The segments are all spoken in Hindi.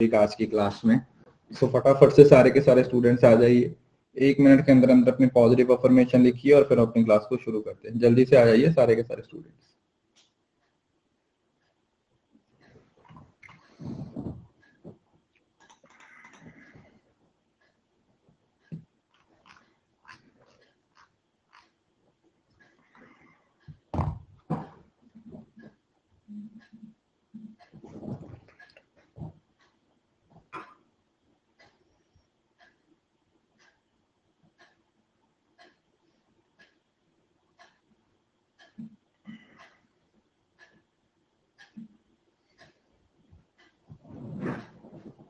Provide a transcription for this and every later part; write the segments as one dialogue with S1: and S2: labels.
S1: एक आज की क्लास में। सो फटाफट से सारे के सारे स्टूडेंट्स आ जाइए, 1 मिनट के अंदर अंदर अपनी पॉजिटिव अफर्मेशन लिखिए और फिर अपनी क्लास को शुरू करते हैं। जल्दी से आ जाइए सारे के सारे स्टूडेंट्स।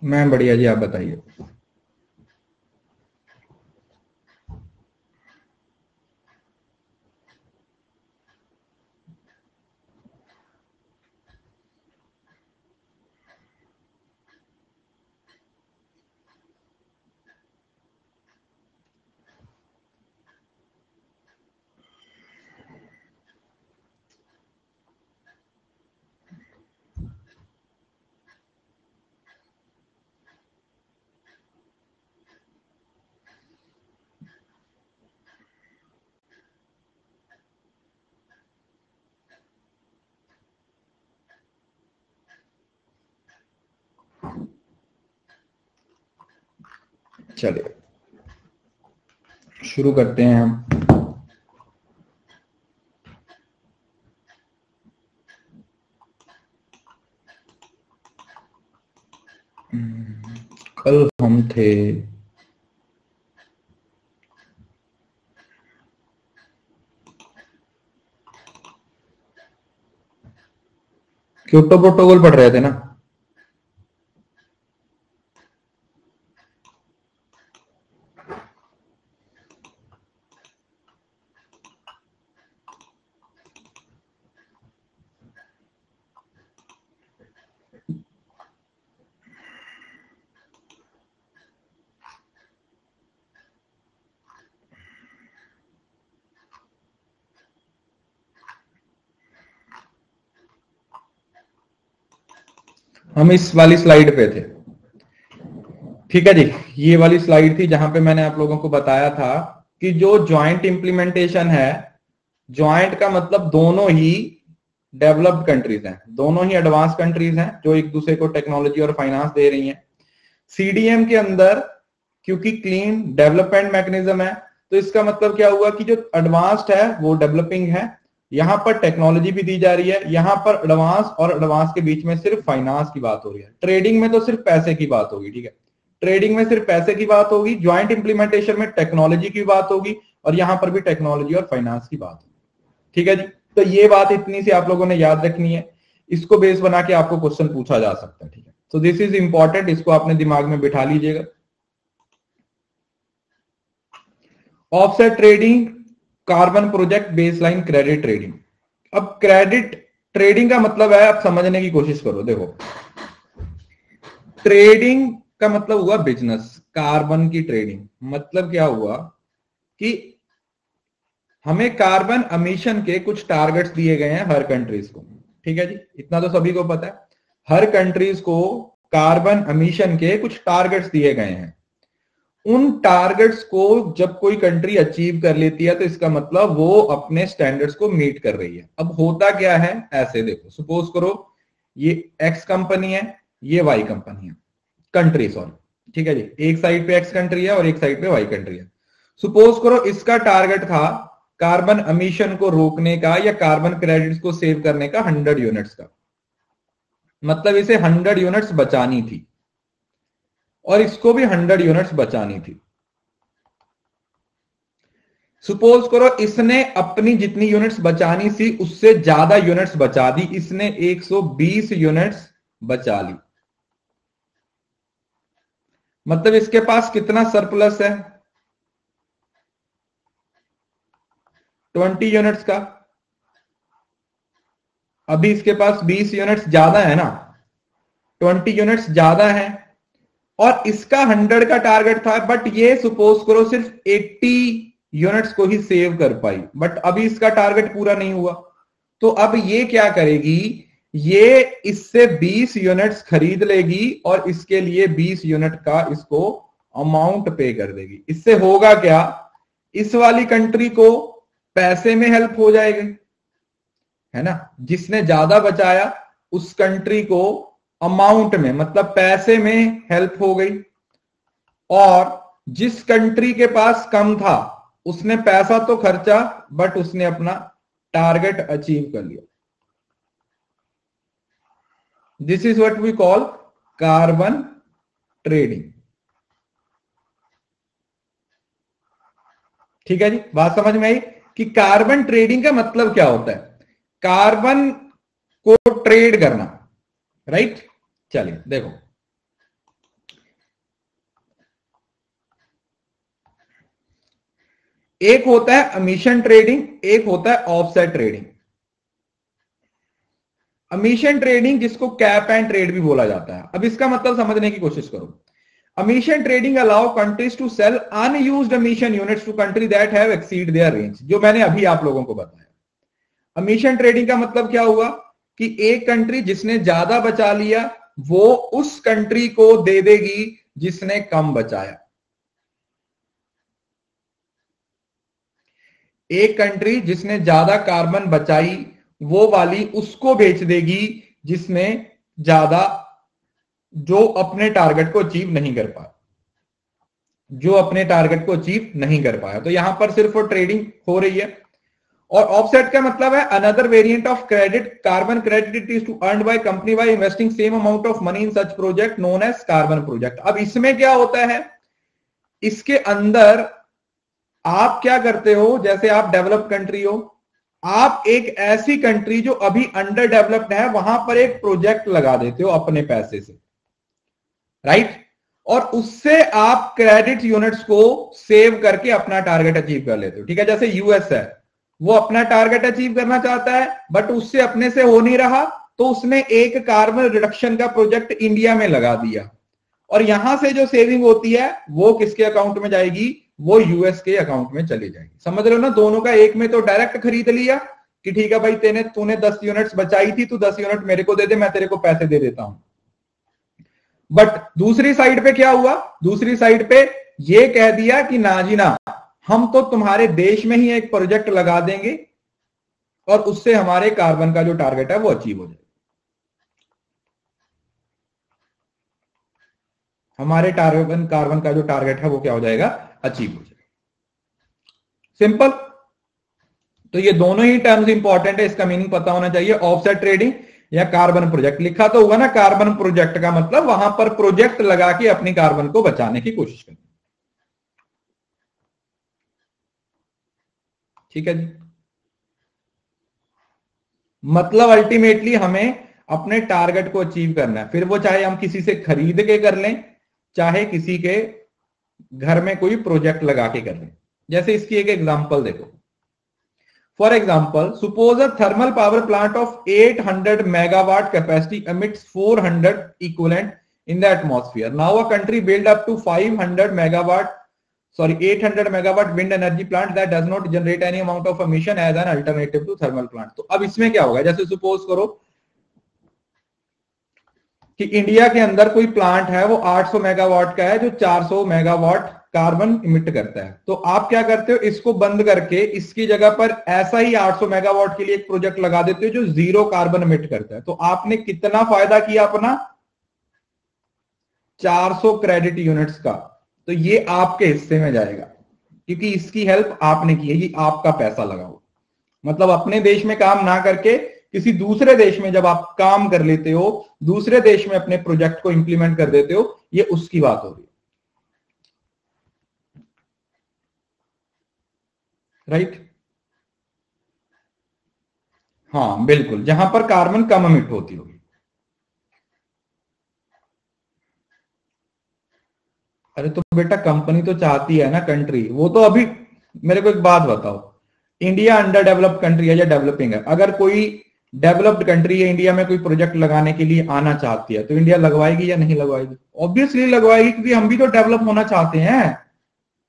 S1: मैम बढ़िया जी, आप बताइए। चलिए शुरू करते हैं हम। कल हम थे क्योटो प्रोटोकॉल पढ़ रहे थे ना। हम इस वाली स्लाइड पे थे, ठीक है जी। ये वाली स्लाइड थी जहां पे मैंने आप लोगों को बताया था कि जो ज्वाइंट इंप्लीमेंटेशन है, ज्वाइंट का मतलब दोनों ही डेवलप्ड कंट्रीज हैं, दोनों ही एडवांस कंट्रीज हैं जो एक दूसरे को टेक्नोलॉजी और फाइनेंस दे रही हैं। सीडीएम के अंदर क्योंकि क्लीन डेवलपमेंट मैकेनिज्म है, तो इसका मतलब क्या हुआ कि जो एडवांस्ड है वो डेवलपिंग है, यहां पर टेक्नोलॉजी भी दी जा रही है, यहां पर एडवांस और एडवांस के बीच में सिर्फ फाइनेंस की बात हो रही है। ट्रेडिंग में तो सिर्फ पैसे की बात होगी, ठीक है, ट्रेडिंग में सिर्फ पैसे की बात होगी। ज्वाइंट इंप्लीमेंटेशन में टेक्नोलॉजी की बात होगी और यहां पर भी टेक्नोलॉजी और फाइनेंस की बात होगी, ठीक है जी। तो ये बात इतनी सी आप लोगों ने याद रखनी है, इसको बेस बना के आपको क्वेश्चन पूछा जा सकता है, ठीक है। तो दिस इज इंपॉर्टेंट, इसको अपने दिमाग में बिठा लीजिएगा। Offset trading, carbon project, baseline credit trading. अब क्रेडिट ट्रेडिंग का मतलब है, आप समझने की कोशिश करो। देखो, ट्रेडिंग का मतलब हुआ बिजनेस, कार्बन की ट्रेडिंग मतलब क्या हुआ कि हमें कार्बन एमिशन के कुछ टारगेट्स दिए गए हैं हर कंट्रीज को, ठीक है जी, इतना तो सभी को पता है। हर कंट्रीज को कार्बन एमिशन के कुछ टारगेट्स दिए गए हैं। उन टारगेट्स को जब कोई कंट्री अचीव कर लेती है तो इसका मतलब वो अपने स्टैंडर्ड्स को मीट कर रही है। अब होता क्या है, ऐसे देखो, सपोज करो ये एक्स कंपनी है, ये वाई कंपनी है, कंट्री सॉरी, ठीक है जी। एक साइड पे एक्स कंट्री है और एक साइड पे वाई कंट्री है। सपोज करो इसका टारगेट था कार्बन एमिशन को रोकने का या कार्बन क्रेडिट्स को सेव करने का 100 यूनिट्स का, मतलब इसे 100 यूनिट्स बचानी थी और इसको भी 100 यूनिट्स बचानी थी। सपोज करो इसने अपनी जितनी यूनिट्स बचानी थी उससे ज्यादा यूनिट्स बचा दी, इसने 120 यूनिट्स बचा ली, मतलब इसके पास कितना सरप्लस है, 20 यूनिट्स का। अभी इसके पास 20 यूनिट्स ज्यादा है ना, 20 यूनिट्स ज्यादा है और इसका 100 का टारगेट था, बट ये सपोज करो सिर्फ 80 यूनिट्स को ही सेव कर पाई, बट अभी इसका टारगेट पूरा नहीं हुआ। तो अब ये क्या करेगी, ये इससे 20 यूनिट्स खरीद लेगी और इसके लिए 20 यूनिट का इसको अमाउंट पे कर देगी। इससे होगा क्या, इस वाली कंट्री को पैसे में हेल्प हो जाएगी, है ना। जिसने ज्यादा बचाया उस कंट्री को अमाउंट में मतलब पैसे में हेल्प हो गई, और जिस कंट्री के पास कम था उसने पैसा तो खर्चा बट उसने अपना टारगेट अचीव कर लिया। This is what we call carbon trading. ठीक है जी, बात समझ में आई कि कार्बन ट्रेडिंग का मतलब क्या होता है, कार्बन को ट्रेड करना, राइट। चलिए देखो, एक होता है एमिशन ट्रेडिंग, एक होता है ऑफसेट ट्रेडिंग। एमिशन ट्रेडिंग जिसको कैप एंड ट्रेड भी बोला जाता है। अब इसका मतलब समझने की कोशिश करो। Emission trading allow countries to sell unused emission units to country that have exceed their range, जो मैंने अभी आप लोगों को बताया। एमिशन ट्रेडिंग का मतलब क्या हुआ कि एक कंट्री जिसने ज्यादा बचा लिया वो उस कंट्री को दे देगी जिसने कम बचाया। एक कंट्री जिसने ज्यादा कार्बन बचाई वो वाली उसको बेच देगी जिसने ज्यादा, जो अपने टारगेट को अचीव नहीं कर पाया, जो अपने टारगेट को अचीव नहीं कर पाया। तो यहां पर सिर्फ ट्रेडिंग हो रही है। और ऑफसेट का मतलब है another variant of credit, carbon credit is to earn by company by investing same amount of money in such project known as carbon project. अब इसमें क्या होता है, इसके अंदर आप क्या करते हो, जैसे आप डेवलप कंट्री हो, आप एक ऐसी कंट्री जो अभी अंडर डेवलप्ड है वहां पर एक प्रोजेक्ट लगा देते हो अपने पैसे से, राइट। और उससे आप क्रेडिट यूनिट्स को सेव करके अपना टारगेट अचीव कर लेते हो। ठीक है, जैसे यूएस है, वो अपना टारगेट अचीव करना चाहता है बट उससे अपने से हो नहीं रहा, तो उसने एक कार्बन रिडक्शन का प्रोजेक्ट इंडिया में लगा दिया, और यहां से जो सेविंग होती है वो किसके अकाउंट में जाएगी, वो यूएस के अकाउंट में चली जाएगी। समझ रहे हो ना, दोनों का। एक में तो डायरेक्ट खरीद लिया कि ठीक है भाई तूने 10 यूनिट्स बचाई थी, तू 10 यूनिट मेरे को दे दे, मैं तेरे को पैसे दे देता हूं। बट दूसरी साइड पे क्या हुआ, दूसरी साइड पे ये कह दिया कि ना जी ना, हम तो तुम्हारे देश में ही एक प्रोजेक्ट लगा देंगे और उससे हमारे कार्बन का जो टारगेट है वो अचीव हो जाएगा, हमारे कार्बन का जो टारगेट है वो क्या हो जाएगा, अचीव हो जाएगा। सिंपल। तो ये दोनों ही टर्म्स इंपॉर्टेंट है, इसका मीनिंग पता होना चाहिए। ऑफसेट ट्रेडिंग या कार्बन प्रोजेक्ट, लिखा तो हुआ ना कार्बन प्रोजेक्ट का मतलब वहां पर प्रोजेक्ट लगा के अपनी कार्बन को बचाने की कोशिश करनी। ठीक है जी, मतलब अल्टीमेटली हमें अपने टारगेट को अचीव करना है, फिर वो चाहे हम किसी से खरीद के कर लें, चाहे किसी के घर में कोई प्रोजेक्ट लगा के कर लें। जैसे इसकी एक एग्जांपल देखो। For example, suppose a thermal power plant of 800 megawatt capacity emits 400 equivalent in the atmosphere. Now a country build up to 800 megawatt wind energy plant that does not generate any amount of emission as an alternative to thermal plant. तो अब इसमें क्या होगा, जैसे सपोज करो कि इंडिया के अंदर कोई प्लांट है वो 800 मेगावाट का है जो 400 मेगावाट कार्बन इमिट करता है। तो आप क्या करते हो, इसको बंद करके इसकी जगह पर ऐसा ही 800 मेगावाट के लिए एक प्रोजेक्ट लगा देते हो जो 0 कार्बन इमिट करता है। तो आपने कितना फायदा किया अपना, 400 क्रेडिट यूनिट्स का। तो ये आपके हिस्से में जाएगा क्योंकि इसकी हेल्प आपने की है, ये आपका पैसा लगा हुआ। मतलब अपने देश में काम ना करके किसी दूसरे देश में जब आप काम कर लेते हो, दूसरे देश में अपने प्रोजेक्ट को इंप्लीमेंट कर देते हो, ये उसकी बात हो रही है, राइट। हाँ बिल्कुल, जहां पर कार्बन कम एमिट होती होगी। अरे तो बेटा कंपनी तो चाहती है ना, कंट्री वो तो अभी, मेरे को एक बात बताओ, इंडिया अंडर डेवलप्ड कंट्री है या डेवलपिंग है? अगर कोई डेवलप्ड कंट्री है इंडिया में कोई प्रोजेक्ट लगाने के लिए आना चाहती है तो इंडिया लगवाएगी या नहीं लगवाएगी? ऑब्वियसली लगवाएगी, क्योंकि हम भी तो डेवलप होना चाहते हैं।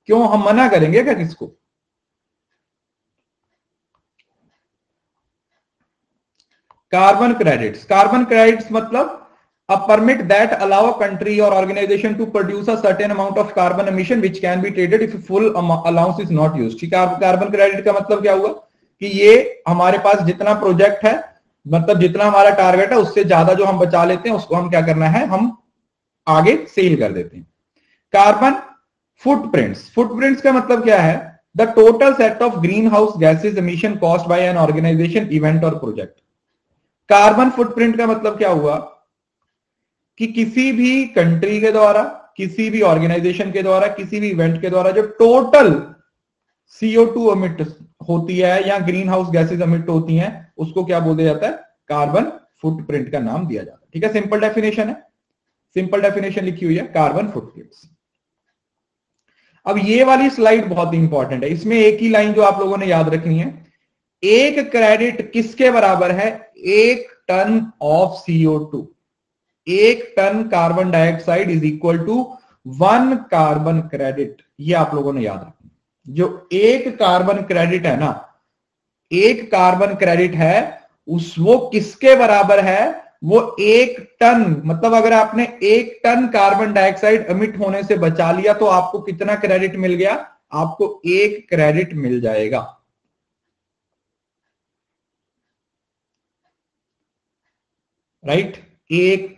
S1: क्यों हम मना करेंगे क्या किसको? कार्बन क्रेडिट्स मतलब a permit that allow a country or organization to produce a certain amount of carbon emission which can be traded if full allowance is not used। ठीक है, कार्बन क्रेडिट का मतलब क्या हुआ कि ये हमारे पास जितना प्रोजेक्ट है, मतलब जितना हमारा टारगेट है उससे ज्यादा जो हम बचा लेते हैं उसको हम क्या करना है, हम आगे सेल कर देते हैं। कार्बन फुटप्रिंट्स का मतलब क्या है, the total set of green house gases emission caused by an organisation, event और प्रोजेक्ट। कार्बन फुटप्रिंट का मतलब क्या हुआ कि किसी भी कंट्री के द्वारा, किसी भी ऑर्गेनाइजेशन के द्वारा, किसी भी इवेंट के द्वारा जो टोटल CO2 एमिट होती है या ग्रीन हाउस गैसेज एमिट होती हैं उसको क्या बोला जाता है, कार्बन फुटप्रिंट का नाम दिया जाता है। ठीक है, सिंपल डेफिनेशन है, सिंपल डेफिनेशन लिखी हुई है कार्बन फुटप्रिंट्स। अब ये वाली स्लाइड बहुत इंपॉर्टेंट है, इसमें एक ही लाइन जो आप लोगों ने याद रखनी है, एक क्रेडिट किसके बराबर है, 1 ton of CO2। 1 ton carbon dioxide is equal to 1 carbon credit, ये आप लोगों ने याद रखना। जो 1 कार्बन क्रेडिट है ना, 1 कार्बन क्रेडिट है वो किसके बराबर है, वो 1 टन, मतलब अगर आपने 1 टन कार्बन डाइऑक्साइड एमिट होने से बचा लिया तो आपको कितना क्रेडिट मिल गया, आपको 1 क्रेडिट मिल जाएगा। Right, 1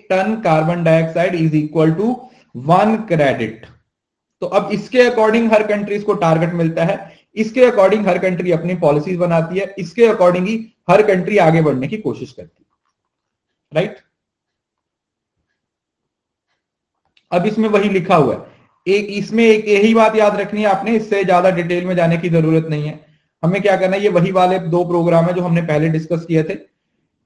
S1: ton carbon dioxide is equal to 1 credit. तो अब इसके अकॉर्डिंग हर कंट्रीज को टारगेट मिलता है, इसके अकॉर्डिंग हर कंट्री अपनी पॉलिसीज बनाती है, इसके अकॉर्डिंग ही हर कंट्री आगे बढ़ने की कोशिश करती है। राइट, अब इसमें वही लिखा हुआ है, इसमें एक यही बात याद रखनी है आपने, इससे ज्यादा डिटेल में जाने की जरूरत नहीं है। हमें क्या करना है, ये वही वाले 2 प्रोग्राम है जो हमने पहले डिस्कस किए थे।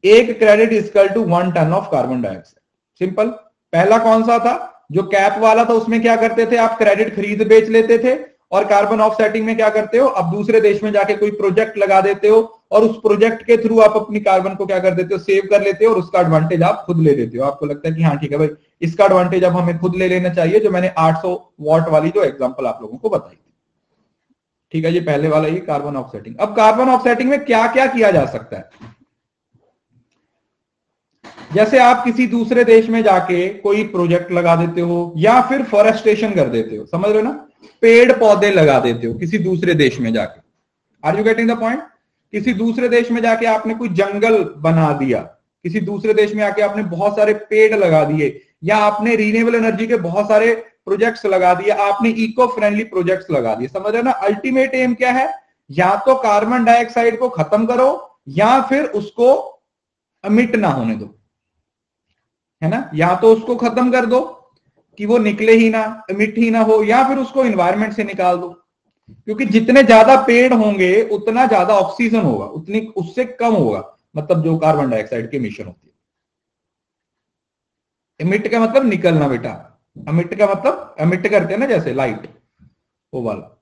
S1: 1 credit equal to 1 ton of carbon dioxide. Simple. पहला कौन सा था, जो कैप वाला था, उसमें क्या करते थे आप, क्रेडिट खरीद बेच लेते थे, और कार्बन ऑफसेटिंग में क्या करते हो, अब दूसरे देश में जाके कोई प्रोजेक्ट लगा देते हो और उस प्रोजेक्ट के थ्रू आप अपनी कार्बन को क्या कर देते हो, सेव कर लेते हो और उसका एडवांटेज आप खुद ले लेते हो। आपको लगता है कि हाँ ठीक है भाई, इसका एडवांटेज अब हमें खुद ले लेना चाहिए, जो मैंने 800 वॉट वाली जो एग्जांपल आप लोगों को बताई थी। ठीक है जी, पहले वाला ये कार्बन ऑफसेटिंग। अब कार्बन ऑफसेटिंग में क्या क्या किया जा सकता है, जैसे आप किसी दूसरे देश में जाके कोई प्रोजेक्ट लगा देते हो या फिर फॉरेस्टेशन कर देते हो, समझ रहे हो ना, पेड़ पौधे लगा देते हो किसी दूसरे देश में जाके। Are you getting the point? किसी दूसरे देश में जाके आपने कोई जंगल बना दिया, किसी दूसरे देश में आके आपने बहुत सारे पेड़ लगा दिए, या आपने रिन्यूएबल एनर्जी के बहुत सारे प्रोजेक्ट्स लगा दिए, आपने इको फ्रेंडली प्रोजेक्ट्स लगा दिए। समझ रहे ना, अल्टीमेट एम क्या है, या तो कार्बन डाइऑक्साइड को खत्म करो या फिर उसको एमिट ना होने दो, है ना, या तो उसको खत्म कर दो कि वो निकले ही ना, एमिट ही ना हो, या फिर उसको एनवायरनमेंट से निकाल दो। क्योंकि जितने ज्यादा पेड़ होंगे उतना ज्यादा ऑक्सीजन होगा, उतनी उससे कम होगा मतलब जो कार्बन डाइऑक्साइड की एमिशन होती है। एमिट का मतलब निकलना बेटा, एमिट का मतलब एमिट करते हैं ना जैसे लाइट, वो वाला।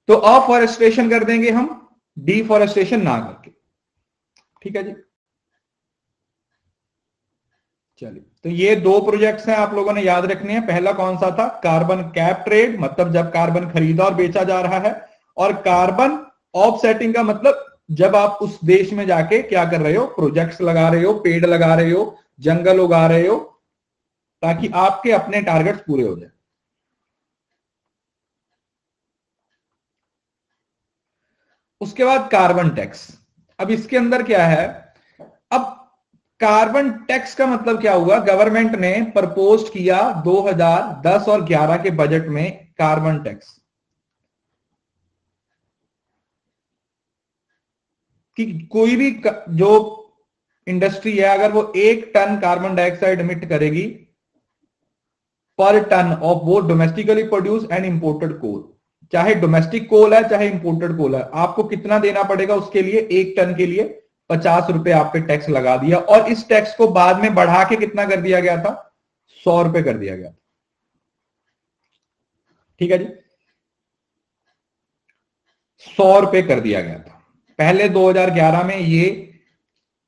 S1: तो अफॉरेस्टेशन कर देंगे हम, डिफॉरेस्टेशन ना करके। ठीक है जी, चलिए, तो ये 2 प्रोजेक्ट्स हैं आप लोगों ने याद रखने हैं। पहला कौन सा था, कार्बन कैप ट्रेड, मतलब जब कार्बन खरीदा और बेचा जा रहा है, और कार्बन ऑफसेटिंग का मतलब जब आप उस देश में जाके क्या कर रहे हो, प्रोजेक्ट्स लगा रहे हो, पेड़ लगा रहे हो, जंगल उगा रहे हो, ताकि आपके अपने टारगेट्स पूरे हो जाए। उसके बाद कार्बन टैक्स। अब इसके अंदर क्या है, अब कार्बन टैक्स का मतलब क्या हुआ, गवर्नमेंट ने प्रपोज किया 2010 और 11 के बजट में कार्बन टैक्स, कि कोई भी जो इंडस्ट्री है अगर वो 1 टन कार्बन डाइऑक्साइड एमिट करेगी पर टन ऑफ वो डोमेस्टिकली प्रोड्यूस एंड इंपोर्टेड कोल, चाहे डोमेस्टिक कोल है चाहे इंपोर्टेड कोल है, आपको कितना देना पड़ेगा उसके लिए, 1 टन के लिए 50 रुपए आप पे टैक्स लगा दिया। और इस टैक्स को बाद में बढ़ा के कितना कर दिया गया था, 100 रुपए कर दिया गया। ठीक है जी, 100 रुपए कर दिया गया था। पहले 2011 में ये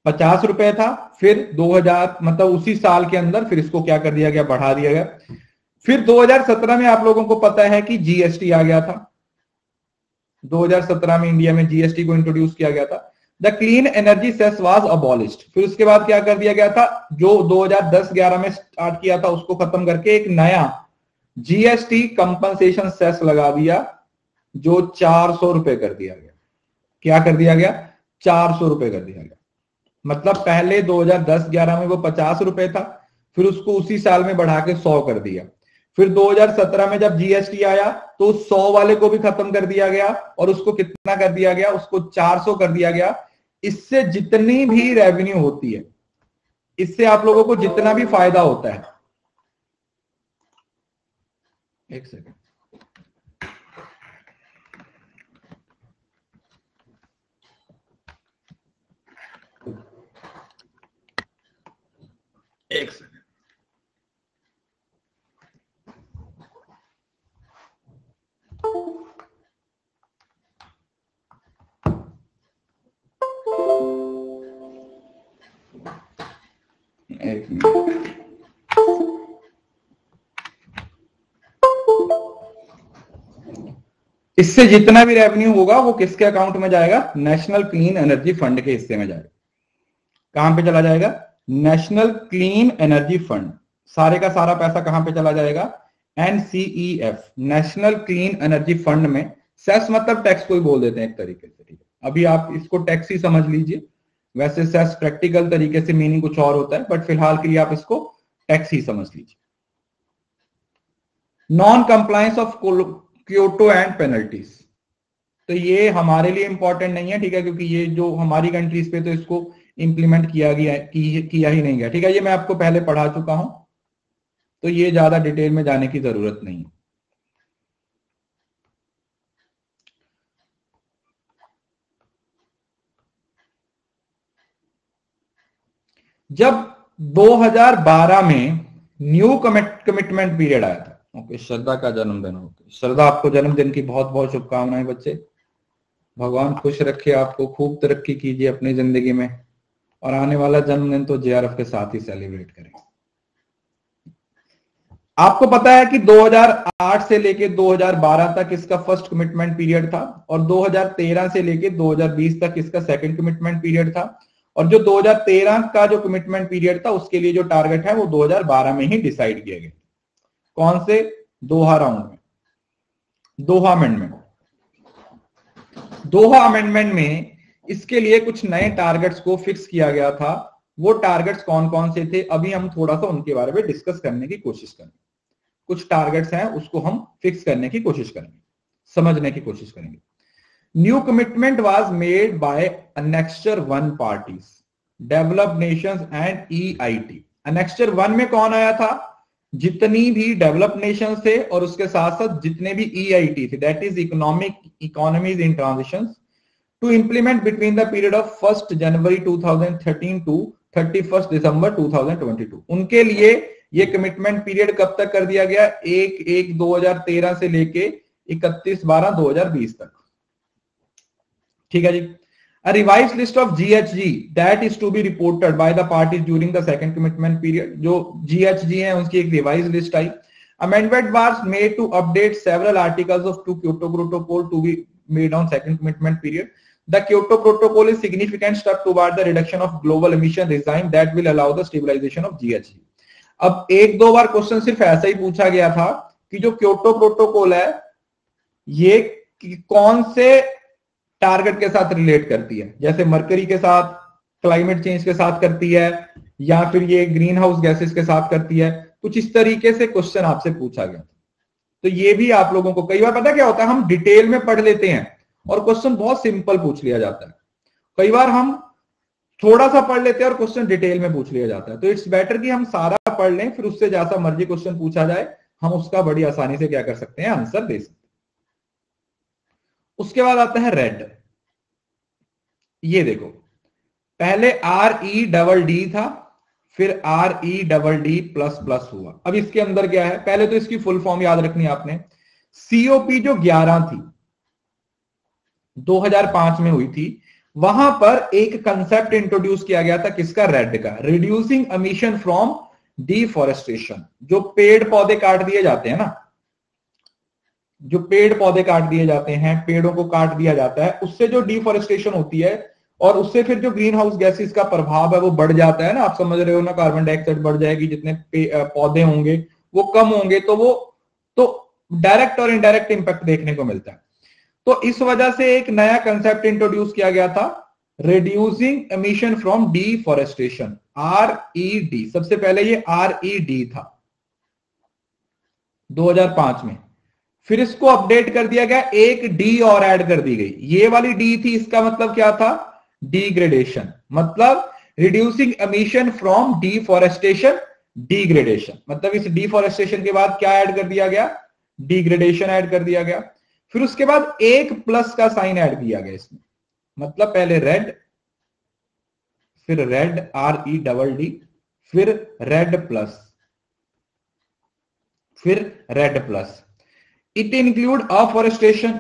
S1: 50 रुपए था, फिर 2000 मतलब उसी साल के अंदर फिर इसको क्या कर दिया गया, बढ़ा दिया गया। फिर 2017 में आप लोगों को पता है कि जीएसटी आ गया था, 2017 में इंडिया में जीएसटी को इंट्रोड्यूस किया गया था। The clean energy cess was abolished. फिर उसके बाद क्या कर दिया गया था, जो 2010-11 में स्टार्ट किया था उसको खत्म करके एक नया जीएसटी कंपनसेशन सेस लगा दिया, जो 400 रुपए कर दिया गया। क्या कर दिया गया, 400 रुपए कर दिया गया। मतलब पहले 2010-11 में वो 50 रुपए था, फिर उसको उसी साल में बढ़ा के 100 कर दिया। फिर 2017 में जब जीएसटी आया तो 100 वाले को भी खत्म कर दिया गया और उसको कितना कर दिया गया, उसको 400 कर दिया गया। इससे जितनी भी रेवेन्यू होती है, इससे आप लोगों को जितना भी फायदा होता है, एक सेकंड, एक सेकंड, एक मिनट। इससे जितना भी रेवेन्यू होगा वो किसके अकाउंट में जाएगा, नेशनल क्लीन एनर्जी फंड के हिस्से में जाएगा। कहां पे चला जाएगा, नेशनल क्लीन एनर्जी फंड। सारे का सारा पैसा कहां पे चला जाएगा, एनसीईएफ, नेशनल क्लीन एनर्जी फंड में। सेस मतलब टैक्स को ही बोल देते हैं एक तरीके से, ठीक है। अभी आप इसको टैक्स ही समझ लीजिए, वैसे सेस प्रैक्टिकल तरीके से मीनिंग कुछ और होता है, बट फिलहाल के लिए आप इसको टैक्स ही समझ लीजिए। Non compliance of Kyoto and penalties, तो ये हमारे लिए इंपॉर्टेंट नहीं है, ठीक है, क्योंकि ये जो हमारी कंट्रीज पे तो इसको इंप्लीमेंट किया ही नहीं गया, ठीक है। ये मैं आपको पहले पढ़ा चुका हूं, तो ये ज्यादा डिटेल में जाने की जरूरत नहीं है। जब 2012 में न्यू कमिटमेंट पीरियड आया था, ओके, श्रद्धा का जन्मदिन, ओके, श्रद्धा आपको जन्मदिन की बहुत बहुत शुभकामनाएं बच्चे। भगवान खुश रखे आपको, खूब तरक्की कीजिए अपनी जिंदगी में, और आने वाला जन्मदिन तो जेआरएफ के साथ ही सेलिब्रेट करें। आपको पता है कि 2008 से लेके 2012 तक इसका फर्स्ट कमिटमेंट पीरियड था, और 2013 से लेके 2020 तक इसका सेकंड कमिटमेंट पीरियड था। और जो 2013 का जो कमिटमेंट पीरियड था उसके लिए जो टारगेट है वो 2012 में ही डिसाइड किया गया। कौन से, दोहा राउंड में, दोहा अमेंडमेंट। दोहा अमेंडमेंट में इसके लिए कुछ नए टारगेट्स को फिक्स किया गया था। वो टारगेट्स कौन कौन से थे, अभी हम थोड़ा सा उनके बारे में डिस्कस करने की कोशिश करेंगे। कुछ टारगेट्स हैं उसको हम फिक्स करने की कोशिश करेंगे, समझने की कोशिश करेंगे। New commitment was made by annexure 1 parties, developed nations and EIT. Annexure 1 में कौन आया था, जितनी भी डेवलप्ड नेशंस थे और उसके साथ साथ जितने भी ईआईटी थे, that is economies in transition, to implement between the period of 1 January 2013 to 31 December 2022। उनके लिए ये कमिटमेंट पीरियड कब तक कर दिया गया, 1/1/2013 से लेके 31/12/2020 तक, ठीक है जी। A revised list of GHG that is to be reported by the parties during the second commitment period, जो GHG है उसकी एक revise list I. Amendment was made to update several articles of Kyoto Protocol to be made on second commitment period. The Kyoto Protocol is significant step toward the reduction of global emission regime that will allow the stabilization of GHG. अब एक दो बार क्वेश्चन सिर्फ ऐसा ही पूछा गया था कि जो क्योटो प्रोटोकॉल है ये कौन से टारगेट के साथ रिलेट करती है, जैसे मरकरी के साथ, क्लाइमेट चेंज के साथ करती है, या फिर ये ग्रीन हाउस गैसेस के साथ करती है। कुछ इस तरीके से क्वेश्चन आपसे पूछा गया। तो ये भी आप लोगों को कई बार पता क्या होता है, हम डिटेल में पढ़ लेते हैं और क्वेश्चन बहुत सिंपल पूछ लिया जाता है। कई बार हम थोड़ा सा पढ़ लेते हैं और क्वेश्चन डिटेल में पूछ लिया जाता है। तो इट्स बेटर कि हम सारा पढ़ लें, फिर उससे जैसा मर्जी क्वेश्चन पूछा जाए हम उसका बड़ी आसानी से क्या कर सकते हैं, आंसर दे सकते हैं। उसके बाद आता है रेड। ये देखो, पहले REDD था, फिर REDD++ हुआ। अब इसके अंदर क्या है, पहले तो इसकी फुल फॉर्म याद रखनी है आपने। COP जो 11 थी 2005 में हुई थी, वहां पर एक कंसेप्ट इंट्रोड्यूस किया गया था, किसका, रेड का, रिड्यूसिंग एमिशन फ्रॉम डिफॉरेस्टेशन। जो पेड़ पौधे काट दिए जाते हैं ना, जो पेड़ पौधे काट दिए जाते हैं, पेड़ों को काट दिया जाता है, उससे जो डिफॉरेस्टेशन होती है और उससे फिर जो ग्रीन हाउस गैसेस का प्रभाव है वो बढ़ जाता है ना, आप समझ रहे हो ना, कार्बन डाइऑक्साइड बढ़ जाएगी, जितने पौधे होंगे वो कम होंगे, तो डायरेक्ट और इनडायरेक्ट इंपैक्ट देखने को मिलता है। तो इस वजह से एक नया कंसेप्ट इंट्रोड्यूस किया गया था, reducing emission from deforestation, RED। सबसे पहले ये RED था 2005 में, फिर इसको अपडेट कर दिया गया, एक D और ऐड कर दी गई, ये वाली D थी, इसका मतलब क्या था, डिग्रेडेशन, मतलब reducing emission from deforestation, degradation, मतलब इस डिफॉरेस्टेशन के बाद क्या ऐड कर दिया गया, डिग्रेडेशन ऐड कर दिया गया। फिर उसके बाद एक प्लस का साइन ऐड किया गया इसमें, मतलब पहले रेड, फिर रेड REDD, फिर रेड प्लस, फिर red plus. It include afforestation,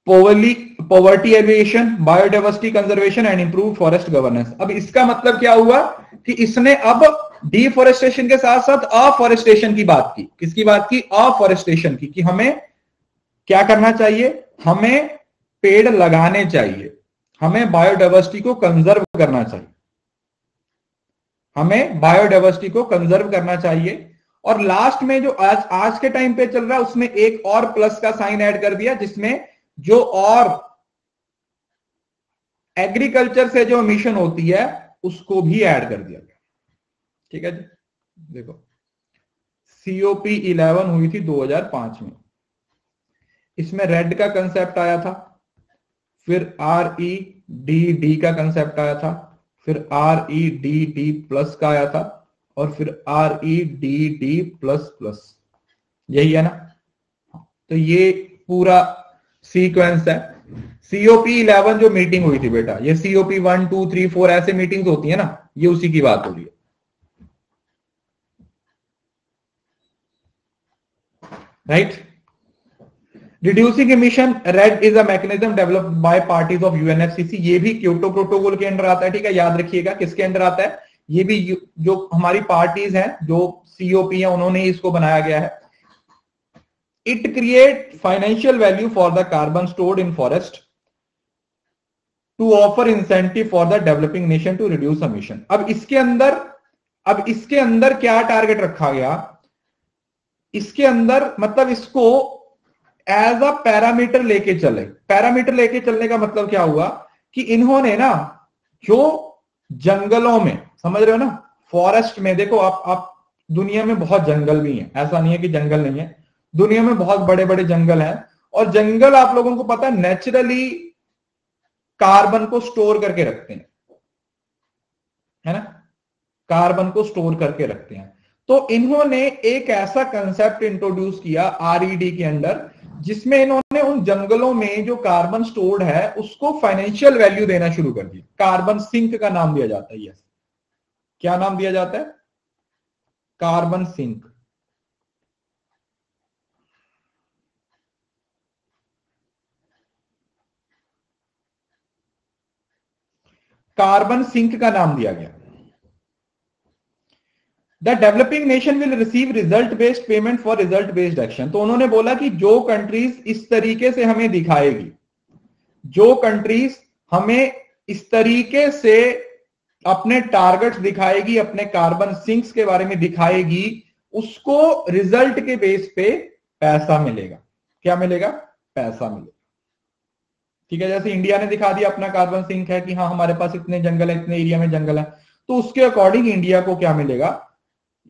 S1: poverty alleviation, biodiversity conservation and improve forest governance. अब इसका मतलब क्या हुआ कि इसने अब डिफॉरेस्टेशन के साथ साथ अफॉरेस्टेशन की बात की। किसकी बात की, अफॉरेस्टेशन की, कि हमें क्या करना चाहिए, हमें पेड़ लगाने चाहिए, हमें बायोडाइवर्सिटी को कंजर्व करना चाहिए, हमें बायोडाइवर्सिटी को कंजर्व करना चाहिए। और लास्ट में जो आज के टाइम पे चल रहा है उसमें एक और प्लस का साइन ऐड कर दिया, जिसमें जो और एग्रीकल्चर से जो एमिशन होती है उसको भी ऐड कर दिया गया। ठीक है जी, देखो COP11 हुई थी 2005 में, इसमें रेड का कंसेप्ट आया था, फिर REDD का कंसेप्ट आया था, फिर REDD प्लस का आया था, और फिर REDD प्लस प्लस, यही है ना। तो ये पूरा सीक्वेंस है। COP11 जो मीटिंग हुई थी बेटा, ये COP1 2 3 4 ऐसे मीटिंग्स होती है ना, ये उसी की बात हो रही है, right. Reducing emission, red is a mechanism developed by parties of UNFCCC, ये भी क्योटो प्रोटोकॉल के अंडर आता है। ठीक है, याद रखिएगा किसके अंडर आता है, ये भी जो हमारी पार्टीज हैं, जो COP है, उन्होंने इसको बनाया गया है। It create financial value for the carbon stored in forest to offer incentive for the developing nation to reduce emission. अब इसके अंदर क्या टारगेट रखा गया, इसके अंदर मतलब इसको एज अ पैरामीटर लेके चले। पैरामीटर लेके चलने का मतलब क्या हुआ कि इन्होंने ना जो जंगलों में, समझ रहे हो ना, फॉरेस्ट में, देखो आप दुनिया में बहुत जंगल भी हैं, ऐसा नहीं है कि जंगल नहीं है, दुनिया में बहुत बड़े बड़े जंगल हैं, और जंगल आप लोगों को पता है नेचुरली कार्बन को स्टोर करके रखते हैं, है ना, कार्बन को स्टोर करके रखते हैं। तो इन्होंने एक ऐसा कंसेप्ट इंट्रोड्यूस किया RED के अंदर, जिसमें इन्होंने उन जंगलों में जो कार्बन स्टोर्ड है उसको फाइनेंशियल वैल्यू देना शुरू कर दिया। कार्बन सिंक का नाम दिया जाता है, यस, क्या नाम दिया जाता है, कार्बन सिंक। कार्बन सिंक का नाम दिया गया। The developing nation will receive result based payment for result based action. तो उन्होंने बोला कि जो कंट्रीज इस तरीके से हमें दिखाएगी, जो कंट्रीज हमें इस तरीके से अपने टारगेट्स दिखाएगी, अपने कार्बन सिंक्स के बारे में दिखाएगी, उसको रिजल्ट के बेस पे पैसा मिलेगा। क्या मिलेगा, पैसा मिलेगा। ठीक है, जैसे इंडिया ने दिखा दिया अपना कार्बन सिंक है कि हाँ हमारे पास इतने जंगल है, इतने एरिया में जंगल है, तो उसके अकॉर्डिंग इंडिया को क्या मिलेगा,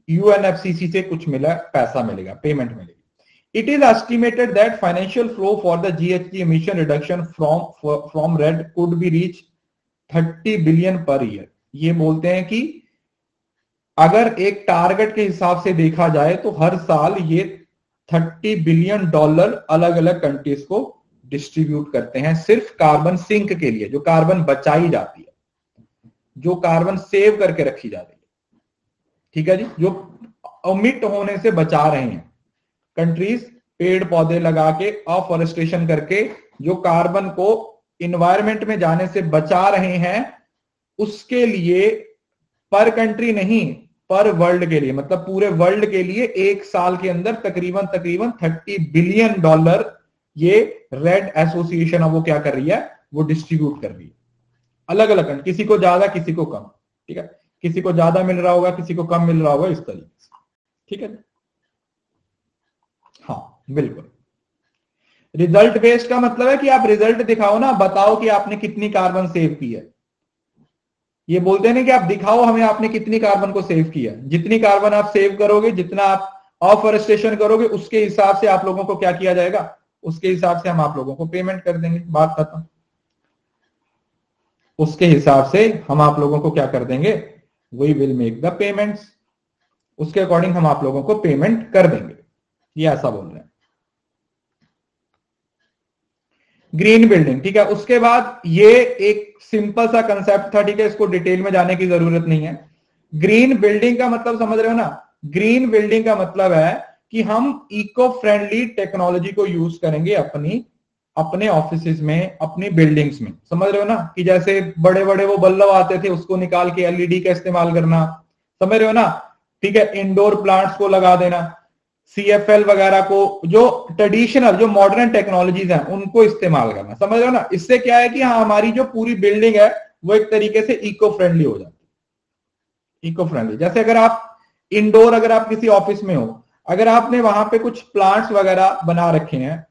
S1: UNFCCC से कुछ मिला, पैसा मिलेगा, पेमेंट मिलेगी। It is estimated that financial flow for the GHG emission reduction from RED could be reach 30 billion per year. ये बोलते हैं कि अगर एक टारगेट के हिसाब से देखा जाए तो हर साल ये $30 बिलियन अलग अलग कंट्रीज को डिस्ट्रीब्यूट करते हैं, सिर्फ कार्बन सिंक के लिए, जो कार्बन बचाई जाती है, जो कार्बन सेव करके रखी जाती है। ठीक है जी, जो ओमिट होने से बचा रहे हैं कंट्रीज, पेड़ पौधे लगा के, अफॉरेस्टेशन करके, जो कार्बन को इन्वायरमेंट में जाने से बचा रहे हैं, उसके लिए पर कंट्री नहीं, पर वर्ल्ड के लिए, मतलब पूरे वर्ल्ड के लिए एक साल के अंदर तकरीबन $30 बिलियन ये रेड एसोसिएशन अब वो क्या कर रही है, वो डिस्ट्रीब्यूट कर रही है। अलग अलग, किसी को ज्यादा किसी को कम, ठीक है, किसी को ज्यादा मिल रहा होगा किसी को कम मिल रहा होगा, इस तरीके से, ठीक है। हाँ बिल्कुल, रिजल्ट बेस्ड का मतलब है कि आप रिजल्ट दिखाओ ना, बताओ कि आपने कितनी कार्बन सेव की है। ये बोलते हैं ना कि आप दिखाओ हमें आपने कितनी कार्बन को सेव किया। जितनी कार्बन आप सेव करोगे, जितना आप ऑफोरेस्टेशन करोगे, उसके हिसाब से आप लोगों को क्या किया जाएगा, उसके हिसाब से हम आप लोगों को पेमेंट कर देंगे। बात खत्म। उसके हिसाब से हम आप लोगों को क्या कर देंगे, we will make the payments, उसके अकॉर्डिंग हम आप लोगों को पेमेंट कर देंगे। ये ऐसा बोल रहे हैं। ग्रीन बिल्डिंग, ठीक है। उसके बाद ये एक सिंपल सा कंसेप्ट था, ठीक है, इसको डिटेल में जाने की जरूरत नहीं है। ग्रीन बिल्डिंग का मतलब समझ रहे हो ना, ग्रीन बिल्डिंग का मतलब है कि हम इको फ्रेंडली टेक्नोलॉजी को यूज करेंगे अपने ऑफिसेज में, अपनी बिल्डिंग्स में, समझ रहे हो ना, कि जैसे बड़े बड़े वो बल्ब आते थे उसको निकाल के एलईडी का इस्तेमाल करना, समझ रहे हो ना, ठीक है, इंडोर प्लांट्स को लगा देना, सीएफएल वगैरह को, जो ट्रेडिशनल जो मॉडर्न टेक्नोलॉजीज हैं उनको इस्तेमाल करना, समझ रहे हो ना। इससे क्या है कि हाँ हमारी जो पूरी बिल्डिंग है वो एक तरीके से इको फ्रेंडली हो जाती है। इको फ्रेंडली जैसे अगर आप इंडोर, अगर आप किसी ऑफिस में हो, अगर आपने वहां पे कुछ प्लांट्स वगैरह बना रखे हैं,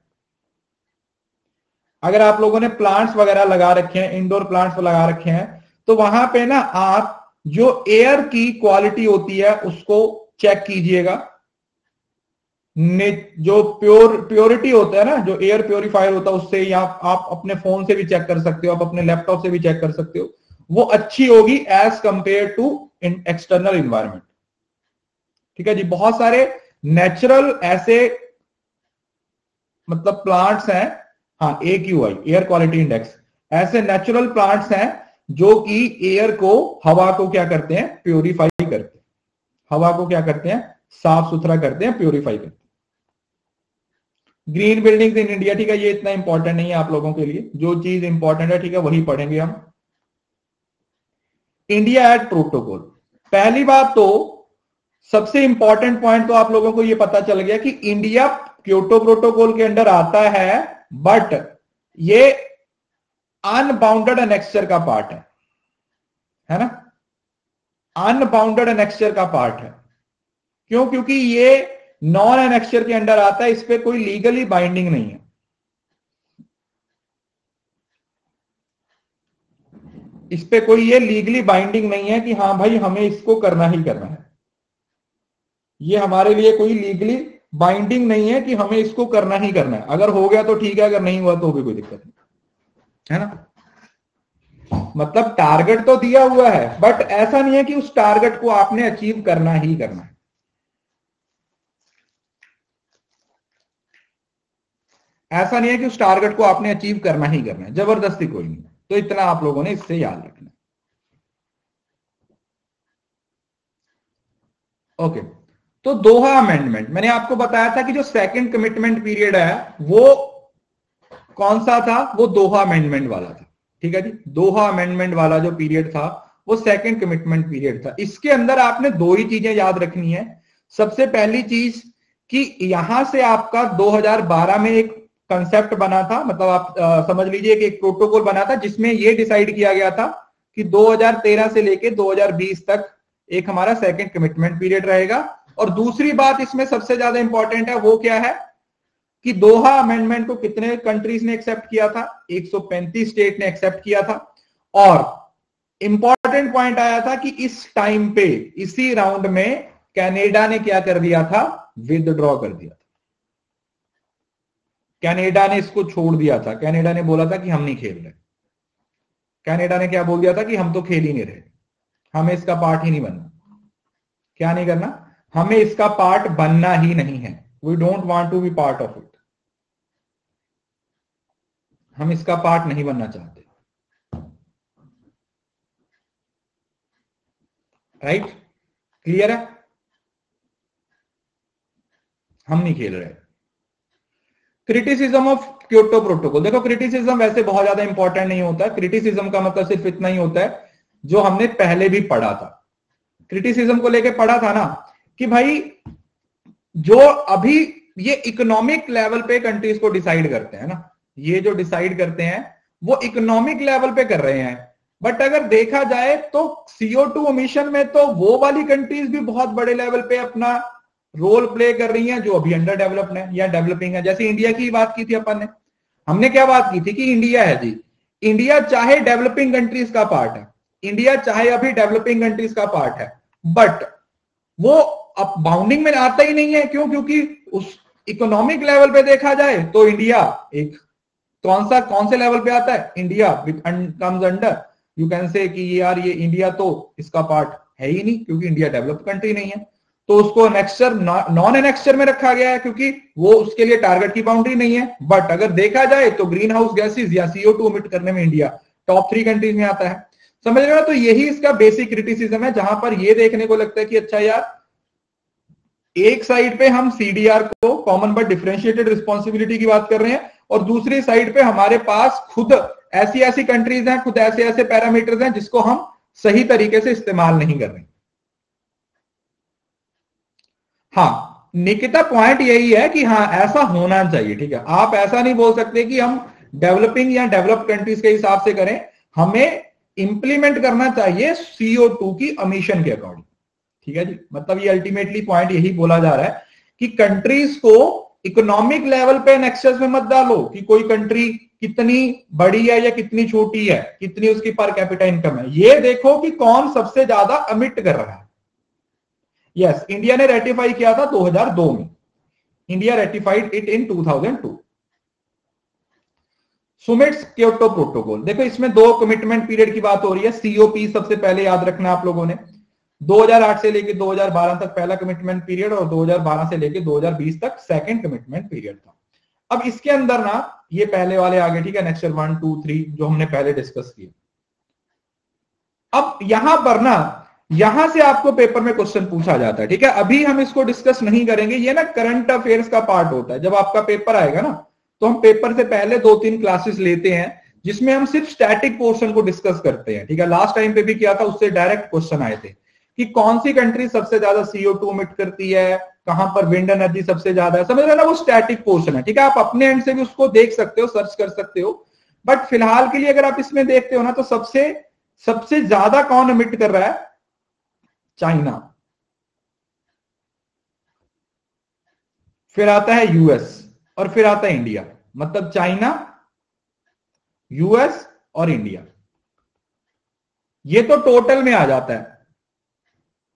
S1: अगर आप लोगों ने प्लांट्स वगैरह लगा रखे हैं, इंडोर प्लांट्स लगा रखे हैं, तो वहां पे ना आप जो एयर की क्वालिटी होती है उसको चेक कीजिएगा। जो प्योरिटी होता है ना, जो एयर प्योरीफायर होता है उससे, या आप अपने फोन से भी चेक कर सकते हो, आप अपने लैपटॉप से भी चेक कर सकते हो, वो अच्छी होगी as compare to external environment, ठीक है जी। बहुत सारे नेचुरल ऐसे मतलब प्लांट्स हैं, हाँ AQI एयर क्वालिटी इंडेक्स, ऐसे नेचुरल प्लांट्स हैं जो कि एयर को, हवा को क्या करते हैं, प्योरीफाई करते हैं, हवा को क्या करते हैं, साफ सुथरा करते हैं, प्योरीफाई करते हैं। ग्रीन बिल्डिंग्स इन इंडिया, ठीक है, ये इतना इंपॉर्टेंट नहीं है आप लोगों के लिए, जो चीज इंपॉर्टेंट है ठीक है वही पढ़ेंगे हम। इंडिया एट प्रोटोकॉल, पहली बात तो सबसे इंपॉर्टेंट पॉइंट तो आप लोगों को ये पता चल गया कि इंडिया क्योटो प्रोटोकॉल के अंडर आता है, बट ये अनबाउंडेड एनेक्सचर का पार्ट है ना, अनबाउंडेड एनेक्सचर का पार्ट है। क्यों? क्योंकि ये नॉन एनेक्सचर के अंडर आता है, इस पे कोई लीगली बाइंडिंग नहीं है, इस पे कोई ये लीगली बाइंडिंग नहीं है कि हाँ भाई हमें इसको करना ही करना है। ये हमारे लिए कोई लीगली बाइंडिंग नहीं है कि हमें इसको करना ही करना है। अगर हो गया तो ठीक है, अगर नहीं हुआ तो भी कोई दिक्कत नहीं है ना। मतलब टारगेट तो दिया हुआ है, बट ऐसा नहीं है कि उस टारगेट को आपने अचीव करना ही करना है। ऐसा नहीं है कि उस टारगेट को आपने अचीव करना ही करना है, जबरदस्ती कोई नहीं। तो इतना आप लोगों ने इससे याद रखना। ओके, तो दोहा अमेंडमेंट मैंने आपको बताया था कि जो सेकंड कमिटमेंट पीरियड है वो कौन सा था, वो दोहा अमेंडमेंट वाला था, ठीक है जी। दोहा अमेंडमेंट वाला जो पीरियड था वो सेकंड कमिटमेंट पीरियड था। इसके अंदर आपने दो ही चीजें याद रखनी है। सबसे पहली चीज कि यहां से आपका 2012 में एक कंसेप्ट बना था, मतलब आप समझ लीजिए कि एक प्रोटोकॉल बना था जिसमें यह डिसाइड किया गया था कि 2013 से लेके 2020 तक एक हमारा सेकंड कमिटमेंट पीरियड रहेगा। और दूसरी बात इसमें सबसे ज्यादा इंपॉर्टेंट है, वो क्या है कि दोहा अमेंडमेंट को कितने कंट्रीज ने एक्सेप्ट किया था, 135 स्टेट ने एक्सेप्ट किया था। और इंपॉर्टेंट पॉइंट आया था कि इस टाइम पे, इसी राउंड में कनाडा ने क्या कर दिया था, विदड्रॉ कर दिया था। कनाडा ने इसको छोड़ दिया था, कनाडा ने बोला था कि हम नहीं खेल रहे। कनाडा ने क्या बोल दिया था कि हम तो खेल ही नहीं रहे, हमें इसका पार्ट ही नहीं बनना। क्या नहीं करना, हमें इसका पार्ट बनना ही नहीं है। We don't want to be part of it, हम इसका पार्ट नहीं बनना चाहते। राइट, क्लियर है, हम नहीं खेल रहे। क्रिटिसिज्म ऑफ क्योटो प्रोटोकॉल, देखो क्रिटिसिज्म वैसे बहुत ज्यादा इंपॉर्टेंट नहीं होता है। क्रिटिसिज्म का मतलब सिर्फ इतना ही होता है जो हमने पहले भी पढ़ा था। क्रिटिसिज्म को लेके पढ़ा था ना कि भाई जो अभी ये इकोनॉमिक लेवल पे कंट्रीज को डिसाइड करते हैं ना, ये जो डिसाइड करते हैं वो इकोनॉमिक लेवल पे कर रहे हैं। बट अगर देखा जाए तो CO2 एमिशन में तो वो वाली कंट्रीज भी बहुत बड़े लेवल पे अपना रोल प्ले कर रही हैं जो अभी अंडर डेवलप्ड है या डेवलपिंग है। जैसे इंडिया की बात की थी अपन ने, हमने क्या बात की थी कि इंडिया है जी, इंडिया चाहे डेवलपिंग कंट्रीज का पार्ट है, इंडिया चाहे अभी डेवलपिंग कंट्रीज का पार्ट है, बट वो अब बाउंडिंग में आता ही नहीं है। क्यों? क्योंकि उस इकोनॉमिक लेवल पे देखा जाए तो इंडिया एक कौन से लेवल पे आता है, India comes under, you can say कि यार ये इंडिया तो इसका पार्ट है ही नहीं क्योंकि इंडिया डेवलप्ड कंट्री नहीं है, तो उसको एनेक्सचर नॉन एनेक्सचर में रखा गया है क्योंकि वो उसके लिए टारगेट की बाउंड्री नहीं है। बट अगर देखा जाए तो ग्रीन हाउस गैसेज या CO2 इमिट करने में इंडिया टॉप 3 कंट्रीज में आता है। समझ रहे हो? तो यही इसका बेसिक क्रिटिसिज्म है, जहां पर ये देखने को लगता है कि अच्छा यार, एक साइड पे हम CDR को, कॉमन बट डिफरेंशिएटेड रिस्पॉन्सिबिलिटी की बात कर रहे हैं, और दूसरी साइड पे हमारे पास खुद ऐसी कंट्रीज हैं, खुद ऐसे पैरामीटर्स हैं जिसको हम सही तरीके से इस्तेमाल नहीं कर रहे। हाँ निकिता, पॉइंट यही है कि हाँ ऐसा होना चाहिए, ठीक है। आप ऐसा नहीं बोल सकते कि हम डेवलपिंग या डेवलप्ड कंट्रीज के हिसाब से करें, हमें इंप्लीमेंट करना चाहिए CO2 की एमिशन के अकॉर्डिंग, ठीक है जी। मतलब ये अल्टीमेटली पॉइंट यही बोला जा रहा है कि कंट्रीज को इकोनॉमिक लेवल पे नेक्सस में मत डालो कि कोई कंट्री कितनी बड़ी है या कितनी छोटी है, कितनी उसकी पर कैपिटा इनकम है, ये देखो कि कौन सबसे ज्यादा अमिट कर रहा है। यस, इंडिया ने रेटिफाई किया था 2002 में, India ratified it in 2002। Summits Kyoto protocol, देखो इसमें 2 कमिटमेंट पीरियड की बात हो रही है। COP सबसे पहले याद रखना आप लोगों ने, 2008 से लेकर 2012 तक पहला कमिटमेंट पीरियड और 2012 से लेकर 2020 तक सेकंड कमिटमेंट पीरियड था। अब इसके अंदर ना ये पहले वाले आगे, ठीक है, नेक्स्ट 1, 2, 3 जो हमने पहले डिस्कस किए। अब यहां पर ना, यहां से आपको पेपर में क्वेश्चन पूछा जाता है, ठीक है। अभी हम इसको डिस्कस नहीं करेंगे, ये ना करंट अफेयर्स का पार्ट होता है। जब आपका पेपर आएगा ना तो हम पेपर से पहले 2-3 क्लासेस लेते हैं जिसमें हम सिर्फ स्टैटिक पोर्शन को डिस्कस करते हैं, ठीक है। लास्ट टाइम पे भी किया था, उससे डायरेक्ट क्वेश्चन आए थे कि कौन सी कंट्री सबसे ज्यादा CO2 इमिट करती है, कहां पर विंड एनर्जी सबसे ज्यादा है, समझ रहे ना, वो स्टैटिक पोर्शन है, ठीक है। आप अपने एंड से भी उसको देख सकते हो, सर्च कर सकते हो। बट फिलहाल के लिए अगर आप इसमें देखते हो ना तो सबसे ज्यादा कौन इमिट कर रहा है, चाइना, फिर आता है US और फिर आता है इंडिया। मतलब चाइना, US और इंडिया, ये तो टोटल में आ जाता है।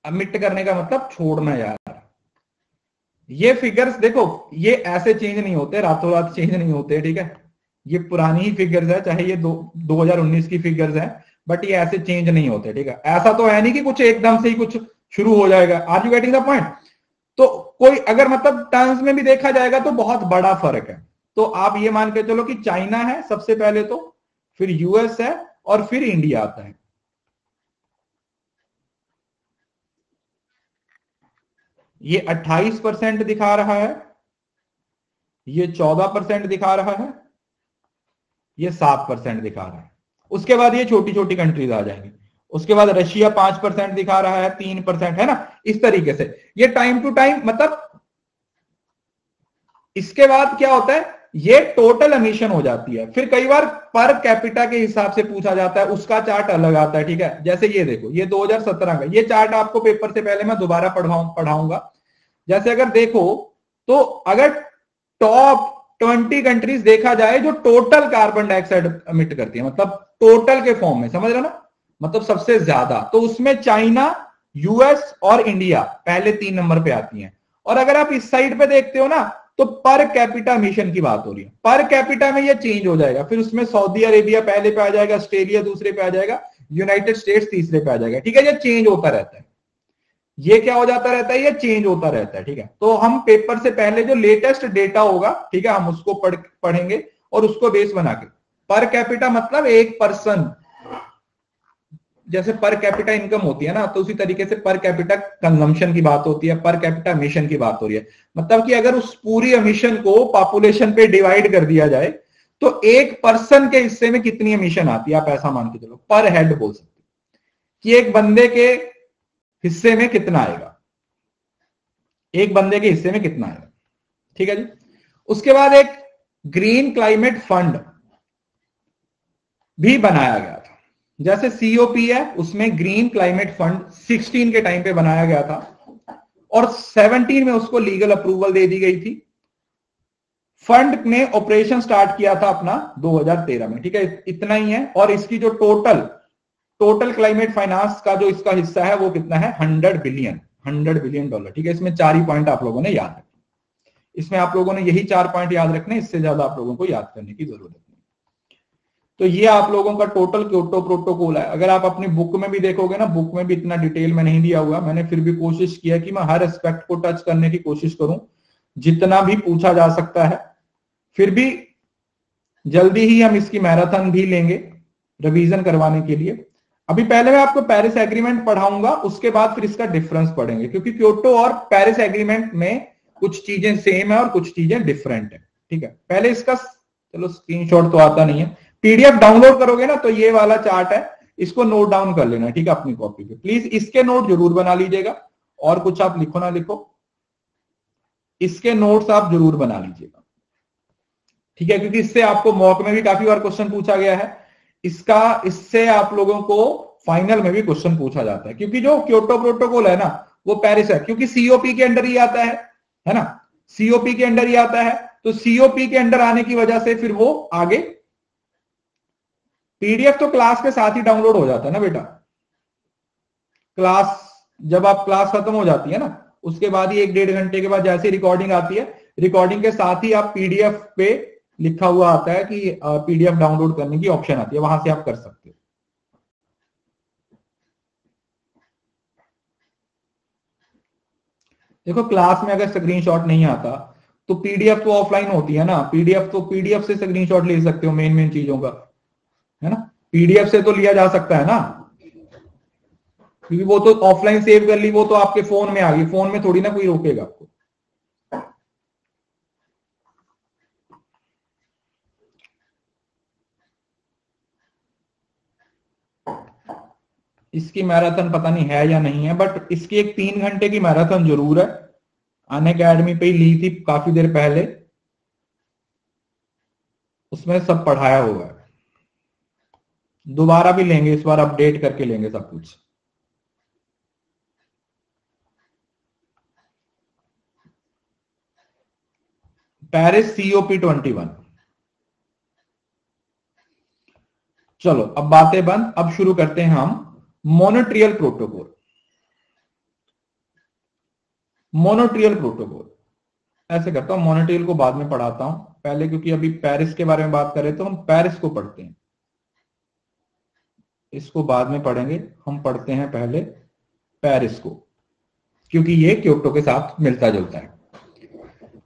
S1: अमिट करने का मतलब छोड़ना यार। ये फिगर्स देखो, ये ऐसे चेंज नहीं होते, रातों रात चेंज नहीं होते, ठीक है। ये पुरानी ही फिगर्स है, चाहे ये 2019 की फिगर्स है, बट ये ऐसे चेंज नहीं होते, ठीक है। ऐसा तो है नहीं कि कुछ एकदम से ही कुछ शुरू हो जाएगा। Are you getting the point? तो कोई अगर मतलब टर्म्स में भी देखा जाएगा तो बहुत बड़ा फर्क है। तो आप ये मान के चलो कि चाइना है सबसे पहले, तो फिर US है और फिर इंडिया आता है। ये 28% दिखा रहा है, ये 14% दिखा रहा है, ये 7% दिखा रहा है। उसके बाद ये छोटी छोटी कंट्रीज आ जाएंगी। उसके बाद रशिया 5% दिखा रहा है, 3% है ना, इस तरीके से ये टाइम टू टाइम। मतलब इसके बाद क्या होता है, ये टोटल एमिशन हो जाती है। फिर कई बार पर कैपिटा के हिसाब से पूछा जाता है, उसका चार्ट अलग आता है, ठीक है। जैसे ये देखो, ये 2017 का ये चार्ट आपको पेपर से पहले मैं दोबारा पढ़ाऊंगा। जैसे अगर देखो तो अगर टॉप 20 कंट्रीज देखा जाए जो टोटल कार्बन डाइऑक्साइड एमिट करती है, मतलब टोटल के फॉर्म में, समझ रहे ना, मतलब सबसे ज्यादा, तो उसमें चाइना, US और इंडिया पहले 3 नंबर पे आती हैं। और अगर आप इस साइड पे देखते हो ना तो पर कैपिटा मिशन की बात हो रही है। पर कैपिटा में ये चेंज हो जाएगा, फिर उसमें सऊदी अरेबिया पहले पे आ जाएगा, ऑस्ट्रेलिया दूसरे पे आ जाएगा, यूनाइटेड स्टेट्स तीसरे पे आ जाएगा, ठीक है। ये चेंज होता रहता है, ये क्या हो जाता रहता है, ये चेंज होता रहता है, ठीक है। तो हम पेपर से पहले जो लेटेस्ट डेटा होगा, ठीक है, हम उसको पढ़ेंगे और उसको बेस बना के। पर कैपिटा मतलब एक पर्सन, जैसे पर कैपिटा इनकम होती है ना, तो उसी तरीके से पर कैपिटा कंजम्पशन की बात होती है, पर कैपिटा एमिशन की बात हो रही है। मतलब कि अगर उस पूरी एमिशन को पॉपुलेशन पे डिवाइड कर दिया जाए तो एक पर्सन के हिस्से में कितनी एमिशन आती है, आप ऐसा मान के चलो, पर हेड बोल सकते कि एक बंदे के हिस्से में कितना आएगा, एक बंदे के हिस्से में कितना आएगा, ठीक है जी। उसके बाद एक ग्रीन क्लाइमेट फंड भी बनाया गया था, जैसे सीओपी है, उसमें ग्रीन क्लाइमेट फंड 16 के टाइम पे बनाया गया था और 17 में उसको लीगल अप्रूवल दे दी गई थी। फंड ने ऑपरेशन स्टार्ट किया था अपना 2013 में, ठीक है, इतना ही है। और इसकी जो टोटल क्लाइमेट फाइनेंस का जो इसका हिस्सा है वो कितना है, $100 बिलियन, ठीक है। इसमें 4 ही पॉइंट आप लोगों ने याद रखना, इसमें आप लोगों ने यही 4 पॉइंट याद रखने, इससे ज्यादा आप लोगों को याद करने की जरूरत नहीं। तो ये आप लोगों का टोटल क्योटो प्रोटोकॉल है। अगर आप अपनी बुक में भी देखोगे ना, बुक में भी इतना डिटेल में नहीं दिया हुआ, मैंने फिर भी कोशिश किया कि मैं हर एस्पेक्ट को टच करने की कोशिश करूं जितना भी पूछा जा सकता है। फिर भी जल्दी ही हम इसकी मैराथन भी लेंगे रिवीजन करवाने के लिए। अभी पहले मैं आपको पेरिस एग्रीमेंट पढ़ाऊंगा, उसके बाद फिर इसका डिफरेंस पढ़ेंगे, क्योंकि क्योटो और पेरिस एग्रीमेंट में कुछ चीजें सेम है और कुछ चीजें डिफरेंट है, ठीक है। पहले इसका चलो स्क्रीनशॉट तो आता नहीं है, पीडीएफ डाउनलोड करोगे ना तो ये वाला चार्ट है, इसको नोट डाउन कर लेना, ठीक है, अपनी कॉपी पे। प्लीज इसके नोट जरूर बना लीजिएगा, और कुछ आप लिखो ना लिखो, इसके नोट्स आप जरूर बना लीजिएगा, ठीक है, क्योंकि इससे आपको मॉक में भी काफी बार क्वेश्चन पूछा गया है, इससे आप लोगों को फाइनल में भी क्वेश्चन पूछा जाता है। क्योंकि जो क्योटो प्रोटोकॉल है ना वो पेरिस है, क्योंकि सीओपी के अंडर ही आता है ना, सीओपी के अंडर ही आता है। तो सीओपी के अंडर आने की वजह से फिर वो आगे, पीडीएफ तो क्लास के साथ ही डाउनलोड हो जाता है ना बेटा, क्लास जब आप क्लास खत्म हो जाती है ना उसके बाद ही 1-1.5 घंटे के बाद जैसे रिकॉर्डिंग आती है, रिकॉर्डिंग के साथ ही आप पीडीएफ पे लिखा हुआ आता है कि पीडीएफ डाउनलोड करने की ऑप्शन आती है, वहां से आप कर सकते हो। देखो क्लास में अगर स्क्रीनशॉट नहीं आता तो पीडीएफ तो ऑफलाइन होती है ना, पीडीएफ से स्क्रीनशॉट ले सकते हो मेन चीजों का, है ना, पीडीएफ से तो लिया जा सकता है ना, क्योंकि वो तो ऑफलाइन सेव कर ली, वो तो आपके फोन में आ गई, फोन में थोड़ी ना कोई रोकेगा आपको। इसकी मैराथन पता नहीं है या नहीं है, बट इसकी एक 3 घंटे की मैराथन जरूर है, अनअकैडमी पे ही ली थी काफी देर पहले, उसमें सब पढ़ाया हुआ है। दोबारा भी लेंगे, इस बार अपडेट करके लेंगे सब कुछ। Paris COP 21। चलो अब बातें बंद, अब शुरू करते हैं हम मॉनेट्रियल प्रोटोकॉल। मॉनेट्रियल प्रोटोकॉल ऐसे करता हूं, मॉनेट्रियल को बाद में पढ़ाता हूं पहले, क्योंकि अभी पेरिस के बारे में बात करें तो हम पेरिस को पढ़ते हैं, इसको बाद में पढ़ेंगे, हम पढ़ते हैं पहले पेरिस को, क्योंकि ये क्योटो के साथ मिलता जुलता है।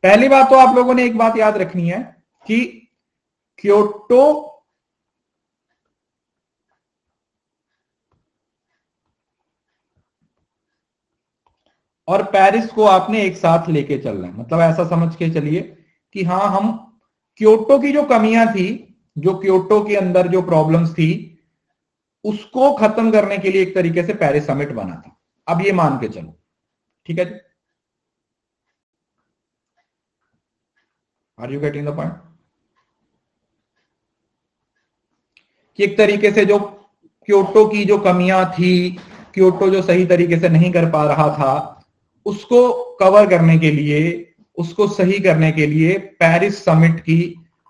S1: पहली बात तो आप लोगों ने एक बात याद रखनी है कि क्योटो और पेरिस को आपने एक साथ लेके चलना है, मतलब ऐसा समझ के चलिए कि हाँ, हम क्योटो की जो कमियां थी, जो क्योटो के अंदर जो प्रॉब्लम्स थी, उसको खत्म करने के लिए एक तरीके से पेरिस समिट बना था। अब ये मान के चलो, ठीक है जी, are you getting the point, कि एक तरीके से जो क्योटो की जो कमियां थी, क्योटो जो सही तरीके से नहीं कर पा रहा था, उसको कवर करने के लिए, उसको सही करने के लिए पेरिस समिट की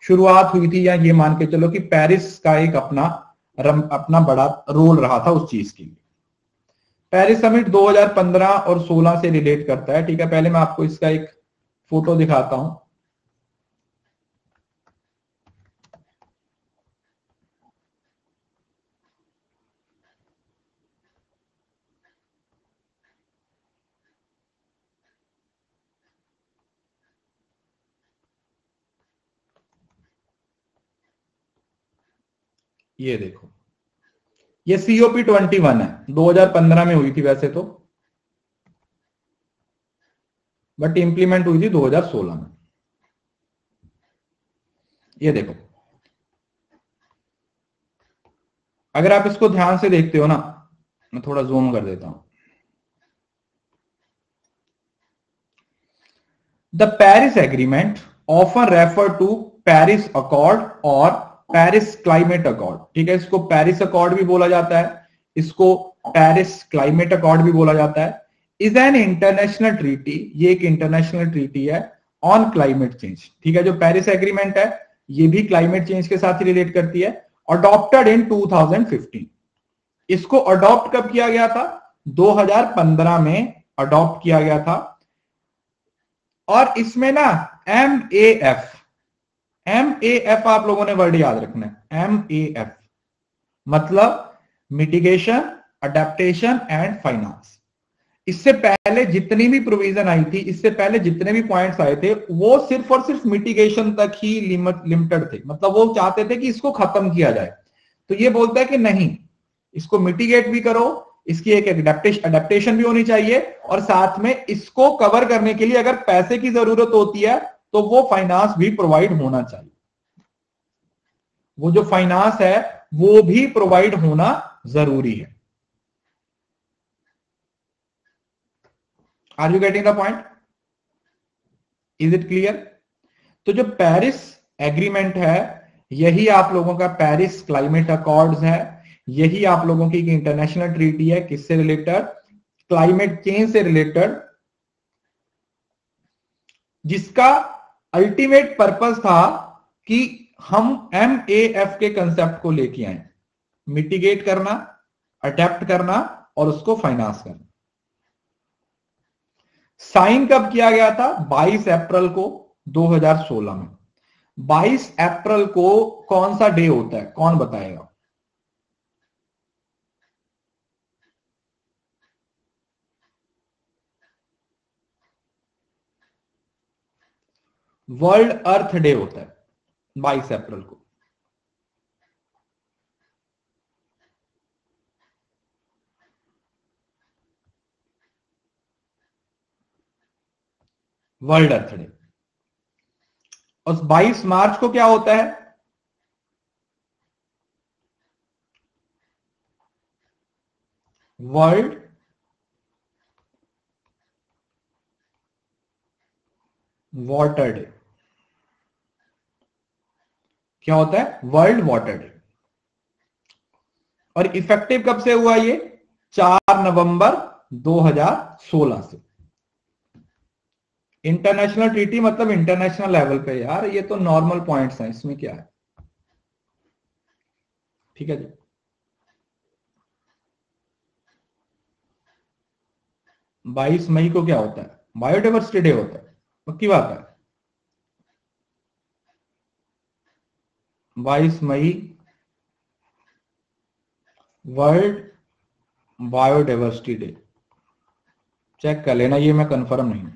S1: शुरुआत हुई थी, या ये मान के चलो कि पेरिस का एक अपना बड़ा रोल रहा था उस चीज के लिए। पेरिस समिट 2015 और 16 से रिलेट करता है, ठीक है। पहले मैं आपको इसका एक फोटो दिखाता हूं, ये देखो, ये सीओपी 21 है, 2015 में हुई थी वैसे तो, बट इंप्लीमेंट हुई थी 2016 में। ये देखो, अगर आप इसको ध्यान से देखते हो ना, मैं थोड़ा जूम कर देता हूं, the Paris agreement often refer to Paris accord और पेरिस क्लाइमेट अकॉर्ड, ठीक है, इसको पेरिस अकॉर्ड भी बोला जाता है, इसको पेरिस क्लाइमेट अकॉर्ड भी बोला जाता है, इज एन इंटरनेशनल ट्रीटी, ये एक इंटरनेशनल ट्रीटी है ऑन क्लाइमेट चेंज, ठीक है। जो पेरिस एग्रीमेंट है ये भी क्लाइमेट चेंज के साथ रिलेट करती है, अडॉप्टेड इन 2015। इसको अडॉप्ट कब किया गया था? 2015 में अडॉप्ट किया गया था। और इसमें ना MAF आप लोगों ने वर्ड याद रखना है, MAF मतलब मिटिगेशन, अडेप्टेशन एंड फाइनेंस। इससे पहले जितनी भी प्रोविजन आई थी, इससे पहले जितने भी पॉइंट्स आए थे, वो सिर्फ और सिर्फ मिटिगेशन तक ही लिमिटेड थे, मतलब वो चाहते थे कि इसको खत्म किया जाए। तो ये बोलता है कि नहीं, इसको मिटिगेट भी करो, इसकी एक अडेप्टेशन भी होनी चाहिए, और साथ में इसको कवर करने के लिए अगर पैसे की जरूरत होती है तो वो फाइनेंस भी प्रोवाइड होना चाहिए, वो जो फाइनेंस है वो भी प्रोवाइड होना जरूरी है। Are you getting the point? Is it clear? तो जो पेरिस एग्रीमेंट है यही आप लोगों का पेरिस क्लाइमेट अकॉर्ड्स है, यही आप लोगों की इंटरनेशनल ट्रीटी है, किससे रिलेटेड? क्लाइमेट चेंज से रिलेटेड, जिसका अल्टीमेट पर्पस था कि हम MAF के कंसेप्ट को लेके आए, मिटिगेट करना, अडेप्ट करना और उसको फाइनेंस करना। साइन कब किया गया था? 22 अप्रैल को 2016 में। 22 अप्रैल को कौन सा डे होता है, कौन बताएगा? वर्ल्ड अर्थ डे होता है 22 अप्रैल को। World earth day. और 22 मार्च को क्या होता है? World water day. क्या होता है? World water day. और इफेक्टिव कब से हुआ ये? 4 नवंबर 2016 से। इंटरनेशनल ट्रीटी मतलब इंटरनेशनल लेवल पे यार, ये तो नॉर्मल पॉइंट्स हैं, इसमें क्या है, ठीक है जी। बाईस मई को क्या होता है? बायोडाइवर्सिटी डे होता है, पक्की बात है। 22 मई वर्ल्ड बायोडाइवर्सिटी डे। चेक कर लेना, ये मैं कंफर्म नहीं हूं।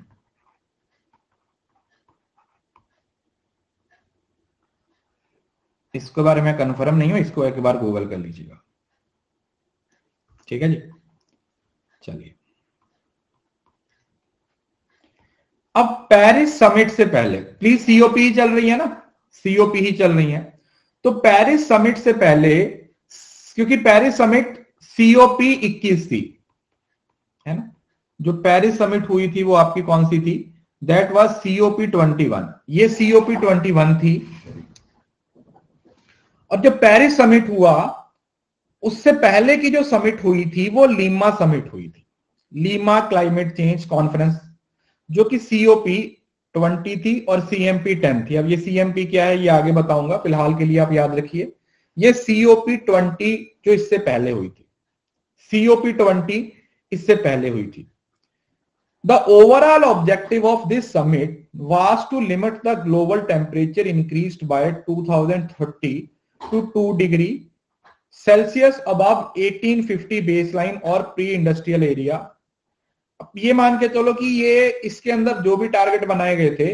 S1: इसके बारे में कंफर्म नहीं हूं, इसको एक बार गूगल कर लीजिएगा, ठीक है जी। चलिए, अब पेरिस समिट से पहले, प्लीज COP ही चल रही है ना, COP ही चल रही है, तो पेरिस समिट से पहले, क्योंकि पेरिस समिट COP 21 थी, है ना, जो पेरिस समिट हुई थी वो आपकी कौन सी थी? That was COP 21। ये COP 21 थी। और जब पेरिस समिट हुआ उससे पहले की जो समिट हुई थी वो लीमा समिट हुई थी, लीमा क्लाइमेट चेंज कॉन्फ्रेंस, जो कि COP 20 थी और CMP 10 थी। अब ये CMP क्या है ये आगे बताऊंगा, फिलहाल के लिए आप याद रखिए ये COP 20 जो इससे पहले हुई थी, COP 20 इससे पहले हुई थी। The overall objective of this summit was to limit the global temperature increased by 2030 to 2 degree Celsius above 1850 baseline और प्री इंडस्ट्रियल एरिया। अब ये मान के चलो कि ये इसके अंदर जो भी टारगेट बनाए गए थे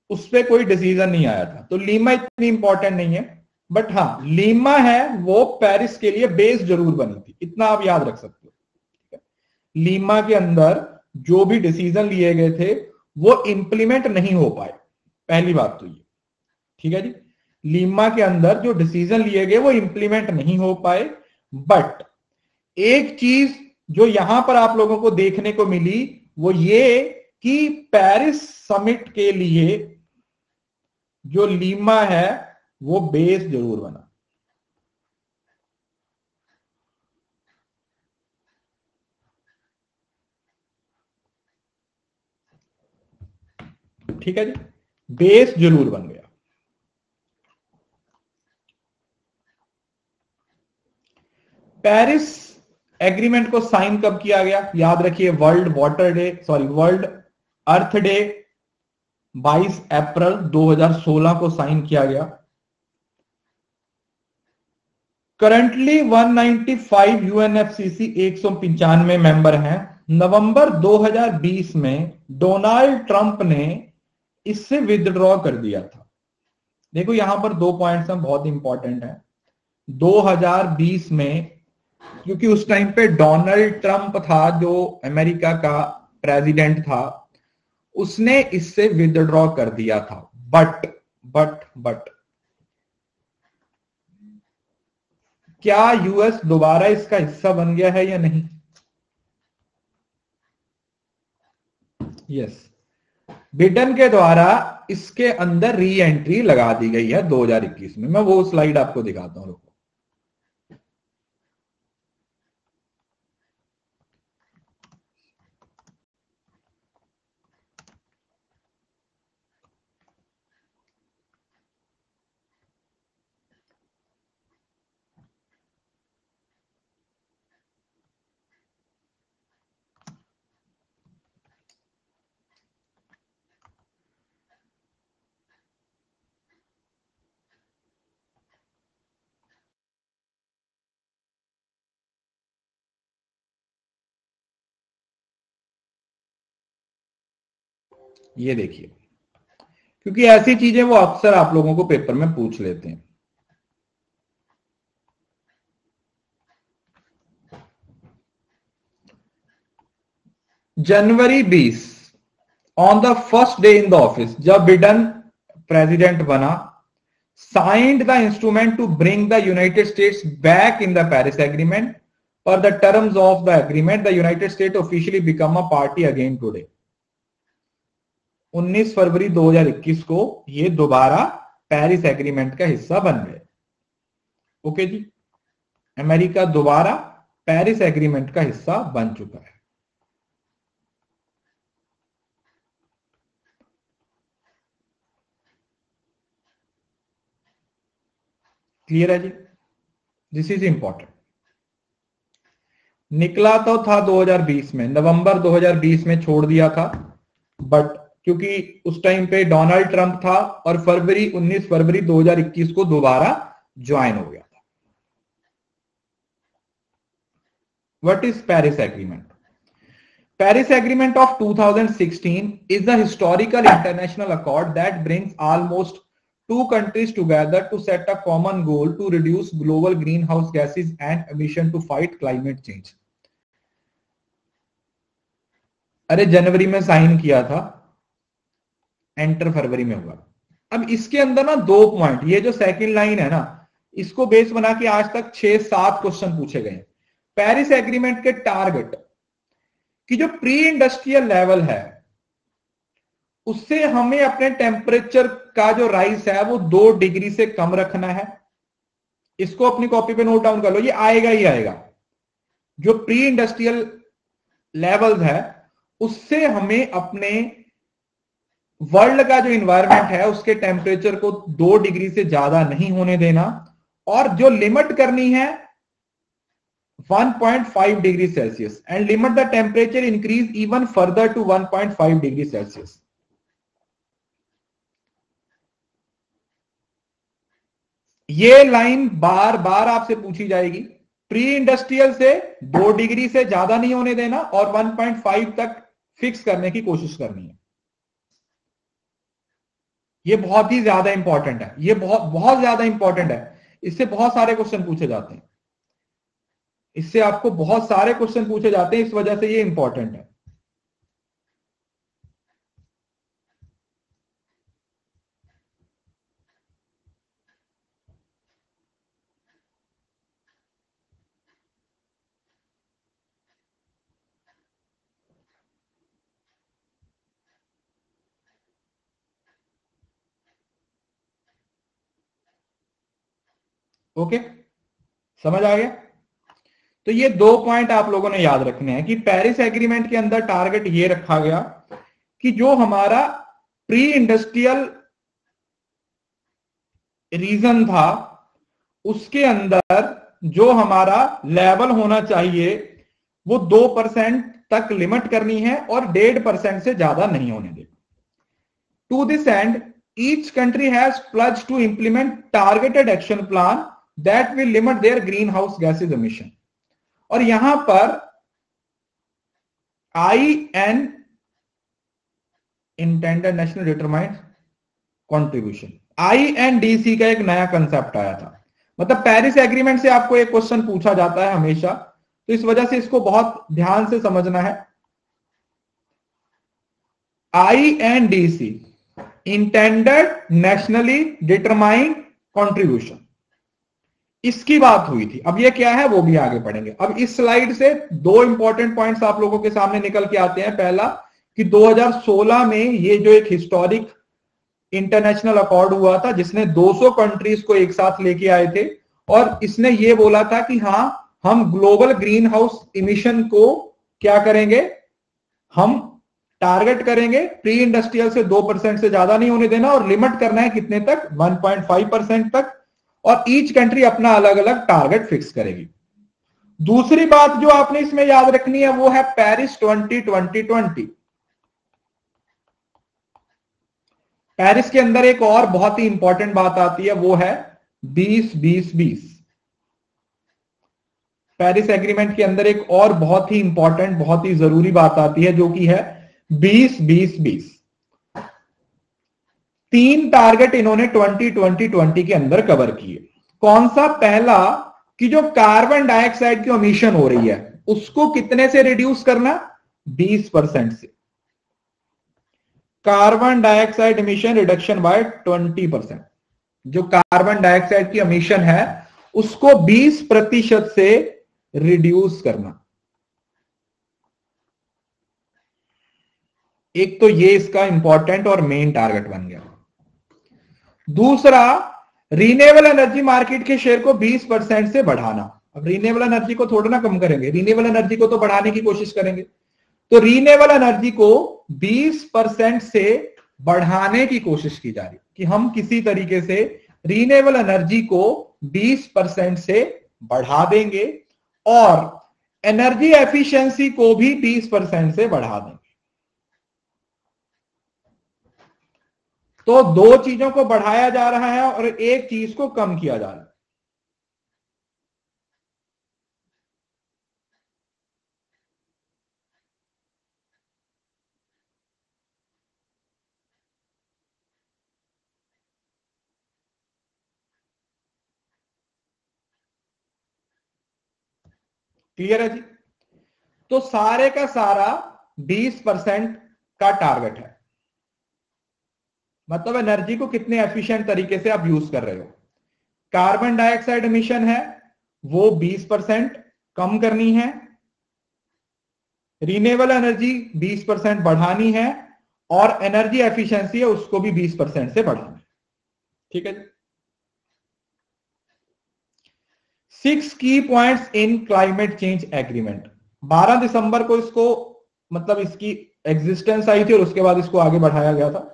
S1: उस पर कोई डिसीजन नहीं आया था, तो लीमा इतनी इंपॉर्टेंट नहीं है, बट हाँ लीमा है वो पेरिस के लिए बेस जरूर बनी थी, इतना आप याद रख सकते हो। लीमा के अंदर जो भी डिसीजन लिए गए थे वो इंप्लीमेंट नहीं हो पाए, पहली बात तो ये, ठीक है जी। लीमा के अंदर जो डिसीजन लिए गए वो इंप्लीमेंट नहीं हो पाए, बट एक चीज जो यहां पर आप लोगों को देखने को मिली वो ये कि पेरिस समिट के लिए जो लीमा है वो बेस जरूर बना। ठीक है जी, बेस जरूर बन गया। पेरिस एग्रीमेंट को साइन कब किया गया? याद रखिए, world water day, sorry world earth day 22 अप्रैल 2016 को साइन किया गया। करंटली 195 यूएनएफसीसी 195 मेंबर हैं। नवंबर 2020 में डोनाल्ड ट्रंप ने इससे विदड्रॉ कर दिया था। देखो यहां पर दो पॉइंट्स हैं, बहुत इंपॉर्टेंट है। 2020 में, क्योंकि उस टाइम पे डोनाल्ड ट्रंप था जो अमेरिका का प्रेसिडेंट था, उसने इससे विदड्रॉ कर दिया था। बट क्या यूएस दोबारा इसका हिस्सा बन गया है या नहीं? यस, बिडेन के द्वारा इसके अंदर री एंट्री लगा दी गई है 2021 में। मैं वो स्लाइड आपको दिखाता हूं, रुको। ये देखिए, क्योंकि ऐसी चीजें वो अक्सर आप लोगों को पेपर में पूछ लेते हैं। January 20, on the first day in the office, जब बिडेन प्रेसिडेंट बना, signed the instrument to bring the United States back in the Paris agreement. Per the terms of the agreement, the United State officially become a party again today. 19 फरवरी 2021 को ये दोबारा पेरिस एग्रीमेंट का हिस्सा बन गए। ओके जी, अमेरिका दोबारा पेरिस एग्रीमेंट का हिस्सा बन चुका है। क्लियर है जी? This is important. निकला तो था 2020 में, नवंबर 2020 में छोड़ दिया था, बट क्योंकि उस टाइम पे डोनाल्ड ट्रंप था और 19 फरवरी 2021 को दोबारा ज्वाइन हो गया था। What is Paris agreement? Paris Agreement of 2016 is a historical international accord that brings almost two countries together to set a common goal to reduce global greenhouse gases and emission to fight climate change. अरे जनवरी में साइन किया था, एंटर फरवरी में हुआ। अब इसके अंदर ना दो पॉइंट, ये जो सेकंड लाइन है ना, इसको बेस बना के आज तक 6-7 क्वेश्चन पूछे गए। पेरिस एग्रीमेंट के टारगेट कि जो प्री इंडस्ट्रियल लेवल है उससे हमें अपने टेम्परेचर का जो राइज है वो 2 डिग्री से कम रखना है। इसको अपनी कॉपी पे नोट डाउन कर लो, ये आएगा ही आएगा। जो प्री इंडस्ट्रियल लेवल्स है उससे हमें अपने वर्ल्ड का जो इन्वायरमेंट है उसके टेम्परेचर को 2 डिग्री से ज्यादा नहीं होने देना, और जो लिमिट करनी है 1.5 degree Celsius, and limit the temperature increase even further to 1.5 degree Celsius. ये लाइन बार बार आपसे पूछी जाएगी। प्री इंडस्ट्रियल से 2 डिग्री से ज्यादा नहीं होने देना और 1.5 तक फिक्स करने की कोशिश करनी है। ये बहुत ही ज्यादा इंपॉर्टेंट है, ये बहुत बहुत ज्यादा इंपॉर्टेंट है। इससे बहुत सारे क्वेश्चन पूछे जाते हैं, इससे आपको बहुत सारे क्वेश्चन पूछे जाते हैं, इस वजह से ये इंपॉर्टेंट है। ओके, समझ आ गया? तो ये 2 पॉइंट आप लोगों ने याद रखने हैं कि पेरिस एग्रीमेंट के अंदर टारगेट ये रखा गया कि जो हमारा प्री इंडस्ट्रियल रीजन था उसके अंदर जो हमारा लेवल होना चाहिए वो 2% तक लिमिट करनी है और 1.5% से ज्यादा नहीं होने देना। To this and each country has pledged to implement targeted action plan that will limit their green house gases emission. और यहां पर IN intended national determined contribution, INDC का एक नया कंसेप्ट आया था। मतलब पेरिस एग्रीमेंट से आपको एक क्वेश्चन पूछा जाता है हमेशा, तो इस वजह से इसको बहुत ध्यान से समझना है। INDC intended nationally determined contribution, इसकी बात हुई थी। अब ये क्या है वो भी आगे पढ़ेंगे। अब इस स्लाइड से 2 इंपॉर्टेंट पॉइंट्स आप लोगों के सामने निकल के आते हैं। पहला कि 2016 में ये जो एक हिस्टोरिक इंटरनेशनल अकॉर्ड हुआ था जिसने 200 कंट्रीज को एक साथ लेके आए थे और इसने ये बोला था कि हाँ हम ग्लोबल ग्रीन हाउस इमिशन को क्या करेंगे, हम टारगेट करेंगे प्री इंडस्ट्रियल से 2% से ज्यादा नहीं होने देना और लिमिट करना है कितने तक, 1.5% तक, और ईच कंट्री अपना अलग अलग टारगेट फिक्स करेगी। दूसरी बात जो आपने इसमें याद रखनी है वो है पेरिस 2020। पेरिस के अंदर एक और बहुत ही इंपॉर्टेंट बात आती है वो है 20-20-20। पेरिस एग्रीमेंट के अंदर एक और बहुत ही इंपॉर्टेंट बहुत ही जरूरी बात आती है जो कि है 20-20-20। 3 टारगेट इन्होंने 2020 के अंदर कवर किए। कौन सा? पहला कि जो कार्बन डाइऑक्साइड की एमिशन हो रही है उसको कितने से रिड्यूस करना, 20% से। Carbon dioxide emission reduction by 20%। जो कार्बन डाइऑक्साइड की एमिशन है उसको 20% से रिड्यूस करना। एक तो ये इसका इंपॉर्टेंट और मेन टारगेट बन गया। दूसरा, रिन्यूएबल एनर्जी मार्केट के शेयर को 20% से बढ़ाना। अब रिन्यूएबल एनर्जी को थोड़ा ना कम करेंगे, रिन्यूएबल एनर्जी को तो बढ़ाने की कोशिश करेंगे। तो रिन्यूएबल एनर्जी को 20% से बढ़ाने की कोशिश की जा रही कि हम किसी तरीके से रिन्यूएबल एनर्जी को 20% से बढ़ा देंगे और एनर्जी एफिशिएंसी को भी 20% से बढ़ा देंगे। तो 2 चीजों को बढ़ाया जा रहा है और एक चीज को कम किया जा रहा है। क्लियर है जी? तो सारे का सारा 20% का टारगेट है। मतलब एनर्जी को कितने एफिशिएंट तरीके से आप यूज कर रहे हो। कार्बन डाइऑक्साइड एमिशन है वो 20% कम करनी है, रिन्यूएबल एनर्जी 20% बढ़ानी है और एनर्जी एफिशिएंसी है उसको भी 20% से बढ़ाना है। ठीक है जी? 6 की points in climate change agreement. 12 दिसंबर को इसको मतलब इसकी एग्जिस्टेंस आई थी और उसके बाद इसको आगे बढ़ाया गया था।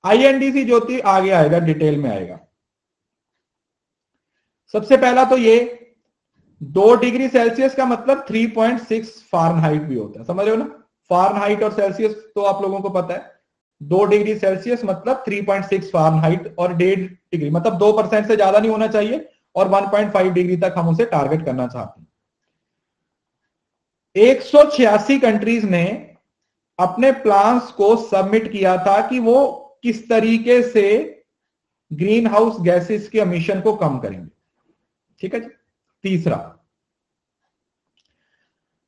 S1: INDC जो थी आगे आएगा, डिटेल में आएगा। सबसे पहला तो ये 2 डिग्री सेल्सियस का मतलब 3.6 फारेनहाइट भी होता है, समझ रहे हो ना? फारेनहाइट और सेल्सियस तो आप लोगों को पता है। 2 डिग्री सेल्सियस मतलब 3.6 फारेनहाइट और 1.5 डिग्री मतलब 2% से ज्यादा नहीं होना चाहिए और 1.5 डिग्री तक हम उसे टारगेट करना चाहते हैं। 186 कंट्रीज ने अपने प्लान्स को सबमिट किया था कि वो किस तरीके से ग्रीन हाउस गैसेस के एमिशन को कम करेंगे। ठीक है जी? तीसरा,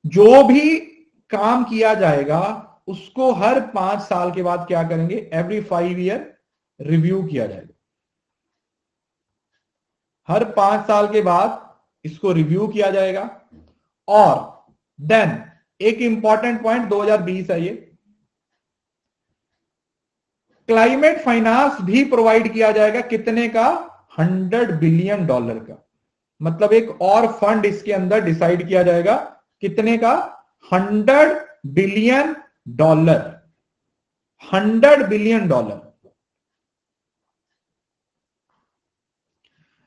S1: जो भी काम किया जाएगा उसको हर 5 साल के बाद क्या करेंगे, एवरी 5 ईयर रिव्यू किया जाएगा। हर 5 साल के बाद इसको रिव्यू किया जाएगा। और देन एक इंपॉर्टेंट पॉइंट 2020 है ये, क्लाइमेट फाइनेंस भी प्रोवाइड किया जाएगा। कितने का? $100 बिलियन का। मतलब एक और फंड इसके अंदर डिसाइड किया जाएगा, कितने का? $100 बिलियन। $100 बिलियन।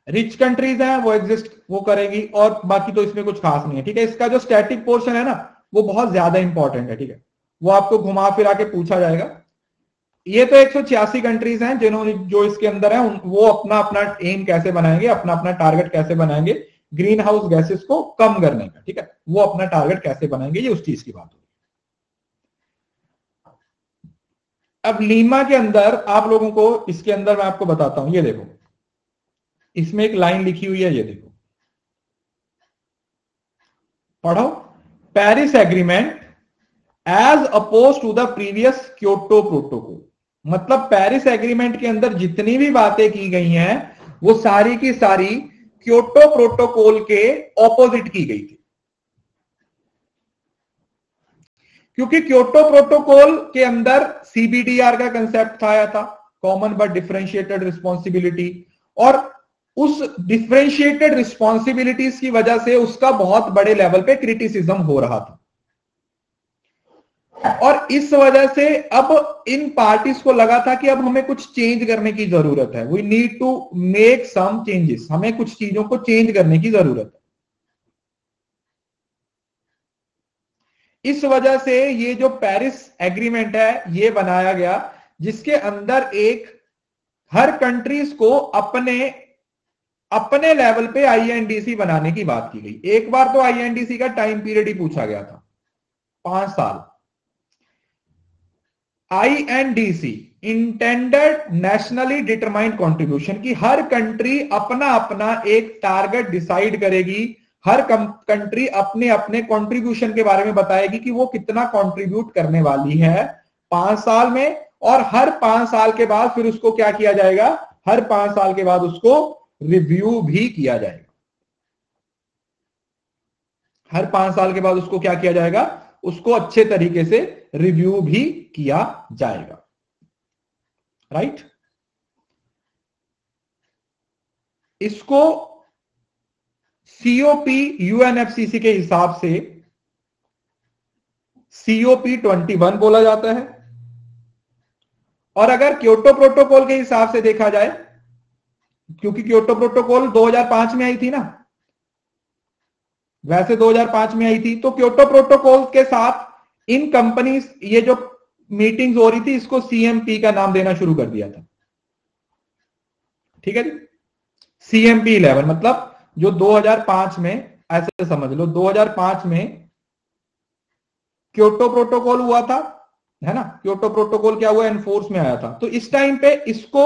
S1: रिच कंट्रीज हैं वो एग्जिस्ट वो करेगी, और बाकी तो इसमें कुछ खास नहीं है। ठीक है, इसका जो स्टैटिक पोर्शन है ना वो बहुत ज्यादा इंपॉर्टेंट है। ठीक है, वो आपको घुमा फिरा के पूछा जाएगा। ये तो 186 कंट्रीज हैं जिन्होंने जो इसके अंदर है, वो अपना अपना एम कैसे बनाएंगे, अपना अपना टारगेट कैसे बनाएंगे ग्रीन हाउस गैसेस को कम करने का। ठीक है, वो अपना टारगेट कैसे बनाएंगे, ये उस चीज की बात होगी। अब लीमा के अंदर आप लोगों को, इसके अंदर मैं आपको बताता हूं, ये देखो इसमें एक लाइन लिखी हुई है, ये देखो, पढ़ो। Paris agreement as oppose to the previous Kyoto protocol. मतलब पेरिस एग्रीमेंट के अंदर जितनी भी बातें की गई हैं वो सारी की सारी क्योटो प्रोटोकॉल के ऑपोजिट की गई थी, क्योंकि क्योटो प्रोटोकॉल के अंदर सीबीडीआर का कंसेप्ट आया था, कॉमन बट डिफरेंशिएटेड रिस्पॉन्सिबिलिटी, और उस डिफरेंशिएटेड रिस्पॉन्सिबिलिटीज की वजह से उसका बहुत बड़े लेवल पे क्रिटिसिज्म हो रहा था, और इस वजह से अब इन पार्टीज को लगा था कि अब हमें कुछ चेंज करने की जरूरत है। We need to make some changes, हमें कुछ चीजों को चेंज करने की जरूरत है। इस वजह से ये जो पेरिस एग्रीमेंट है ये बनाया गया, जिसके अंदर एक हर कंट्रीज को अपने अपने लेवल पे आईएनडीसी बनाने की बात की गई। एक बार तो आईएनडीसी का टाइम पीरियड ही पूछा गया था, 5 साल। INDC intended nationally determined contribution की हर कंट्री अपना अपना एक टारगेट डिसाइड करेगी, हर कंट्री अपने अपने कंट्रीब्यूशन के बारे में बताएगी कि वो कितना कंट्रीब्यूट करने वाली है 5 साल में, और हर 5 साल के बाद फिर उसको क्या किया जाएगा, हर 5 साल के बाद उसको रिव्यू भी किया जाएगा। हर 5 साल के बाद उसको क्या किया जाएगा, उसको अच्छे तरीके से रिव्यू भी किया जाएगा। राइट, इसको सीओपी यूएनएफसीसी के हिसाब से सीओपी 21 बोला जाता है, और अगर क्योटो प्रोटोकॉल के हिसाब से देखा जाए, क्योंकि क्योटो प्रोटोकॉल 2005 में आई थी ना, वैसे 2005 में आई थी, तो क्योटो प्रोटोकॉल के साथ इन कंपनीज, ये जो मीटिंग्स हो रही थी, इसको सीएमपी का नाम देना शुरू कर दिया था। ठीक है जी, सीएमपी 11 मतलब जो 2005 में, ऐसे समझ लो 2005 में क्योटो प्रोटोकॉल हुआ था, है ना, क्योटो प्रोटोकॉल क्या हुआ, एनफोर्स में आया था, तो इस टाइम पे इसको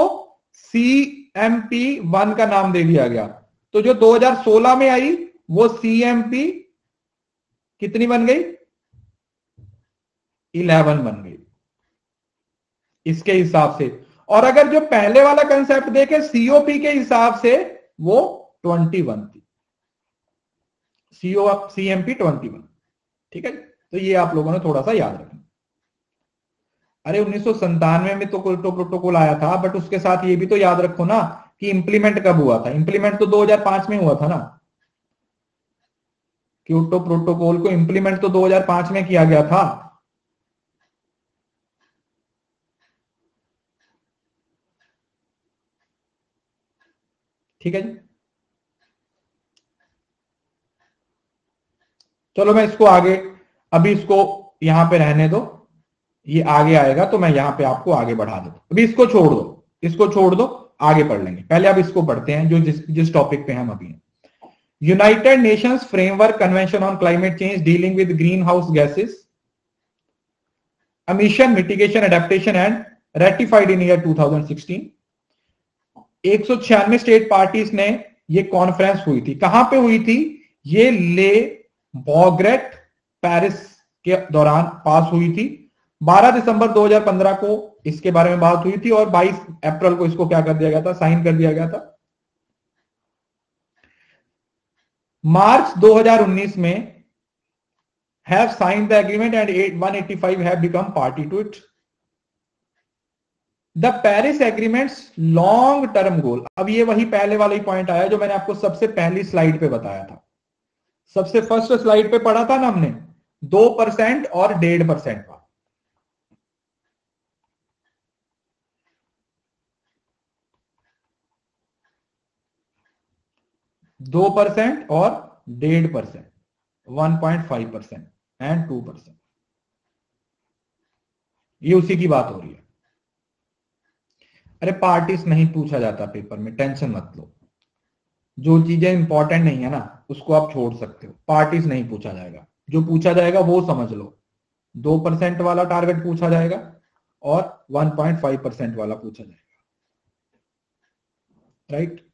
S1: सीएमपी 1 का नाम दे दिया गया। तो जो 2016 में आई वो सीएमपी कितनी बन गई, 11 बन गई इसके हिसाब से। और अगर जो पहले वाला कंसेप्ट देखे सीओपी के हिसाब से, वो 21 थी, सीएमपी 21। ठीक है, तो ये आप लोगों ने थोड़ा सा याद रखना। अरे 1997 में तो क्योटो प्रोटोकॉल आया था, बट उसके साथ ये भी तो याद रखो ना कि इंप्लीमेंट कब हुआ था। इंप्लीमेंट तो 2005 में हुआ था ना, क्योटो प्रोटोकॉल को इंप्लीमेंट तो 2005 में किया गया था। ठीक है जी, चलो मैं इसको आगे, अभी इसको यहां पे रहने दो, ये आगे आएगा तो मैं यहां पे आपको आगे बढ़ा दूं। अभी इसको छोड़ दो, इसको छोड़ दो, आगे पढ़ लेंगे। पहले अब इसको पढ़ते हैं जो जिस टॉपिक पे हम अभी हैं। United Nations framework convention on climate change dealing with green house gases emission mitigation adaptation and ratified in year 2016। 196 state parties ने, ये कॉन्फ्रेंस हुई थी, कहां पे हुई थी, ये ले बॉग्रेट पेरिस के दौरान पास हुई थी। 12 दिसंबर 2015 को इसके बारे में बात हुई थी, और 22 अप्रैल को इसको क्या कर दिया गया था, साइन कर दिया गया था। मार्च 2019 में have signed the agreement and 185 have become party to it। The Paris agreements long term goal. अब ये वही पहले वाला ही पॉइंट आया जो मैंने आपको सबसे पहली स्लाइड पे बताया था, सबसे फर्स्ट स्लाइड पे पढ़ा था ना हमने, 2% और 1.5% का। 2% और 1.5%, 1.5% एंड 2%, ये उसी की बात हो रही है। अरे पार्टीज नहीं पूछा जाता पेपर में, टेंशन मत लो। जो चीजें इंपॉर्टेंट नहीं है ना उसको आप छोड़ सकते हो, पार्टीज नहीं पूछा जाएगा। जो पूछा जाएगा वो समझ लो, 2% वाला टारगेट पूछा जाएगा और 1.5% वाला पूछा जाएगा, राइट।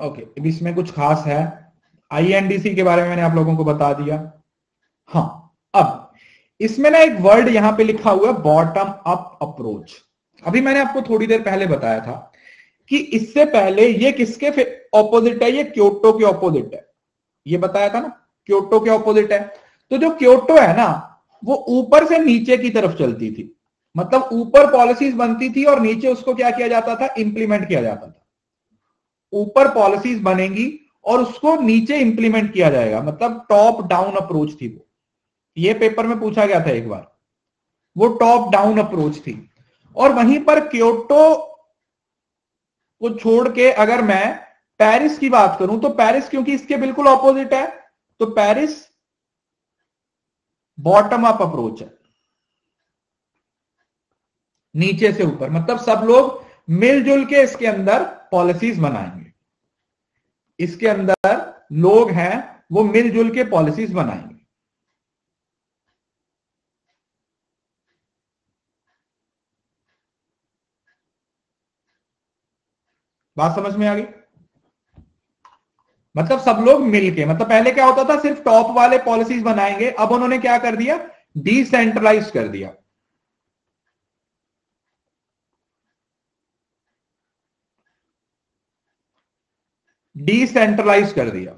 S1: ओके, अब इसमें कुछ खास है, आईएनडीसी के बारे में मैंने आप लोगों को बता दिया। हाँ, अब इसमें ना एक वर्ड यहां पे लिखा हुआ है, बॉटम अप अप्रोच। अभी मैंने आपको थोड़ी देर पहले बताया था कि इससे पहले ये किसके ऑपोजिट है, ये क्योटो के ऑपोजिट है, ये बताया था ना, क्योटो के ऑपोजिट है। तो जो क्योटो है ना वो ऊपर से नीचे की तरफ चलती थी, मतलब ऊपर पॉलिसीज बनती थी और नीचे उसको क्या किया जाता था, इंप्लीमेंट किया जाता था। ऊपर पॉलिसीज बनेंगी और उसको नीचे इंप्लीमेंट किया जाएगा, मतलब टॉप डाउन अप्रोच थी वो। ये पेपर में पूछा गया था एक बार, वो टॉप डाउन अप्रोच थी। और वहीं पर क्योटो को छोड़ के अगर मैं पेरिस की बात करूं तो पेरिस क्योंकि इसके बिल्कुल ऑपोजिट है, तो पेरिस बॉटम अप अप्रोच है, नीचे से ऊपर, मतलब सब लोग मिलजुल के इसके अंदर पॉलिसीज बनाएंगे। इसके अंदर लोग हैं वो मिलजुल के पॉलिसीज बनाएंगे। बात समझ में आ गई? मतलब सब लोग मिलके, मतलब पहले क्या होता था, सिर्फ टॉप वाले पॉलिसीज बनाएंगे, अब उन्होंने क्या कर दिया, डिसेंट्रलाइज कर दिया। डिसेंट्रलाइज कर दिया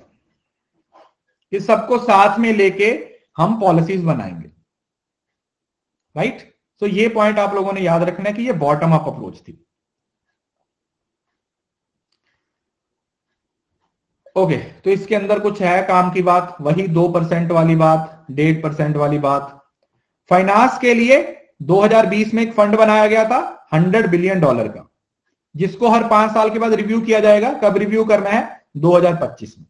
S1: कि सबको साथ में लेके हम पॉलिसीज बनाएंगे, राइट। तो ये पॉइंट आप लोगों ने याद रखना है कि ये बॉटम अप अप्रोच थी। ओके, तो इसके अंदर कुछ है काम की बात, वही 2% वाली बात, 1.5% वाली बात। फाइनेंस के लिए 2020 में एक फंड बनाया गया था $100 बिलियन का, जिसको हर 5 साल के बाद रिव्यू किया जाएगा। कब रिव्यू करना है, 2025 में,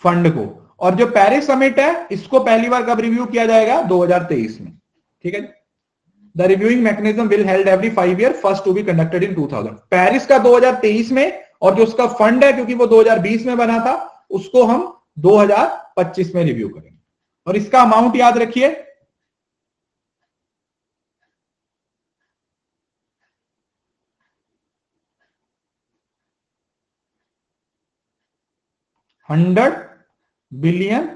S1: फंड को। और जो पेरिस समिट है इसको पहली बार कब रिव्यू किया जाएगा, 2023 में, ठीक है। The reviewing mechanism will held every 5 year, first to be conducted in 2000। Paris का 2023 में, और जो उसका फंड है क्योंकि वो 2020 में बना था, उसको हम 2025 में रिव्यू करेंगे। और इसका अमाउंट याद रखिए, $100 बिलियन,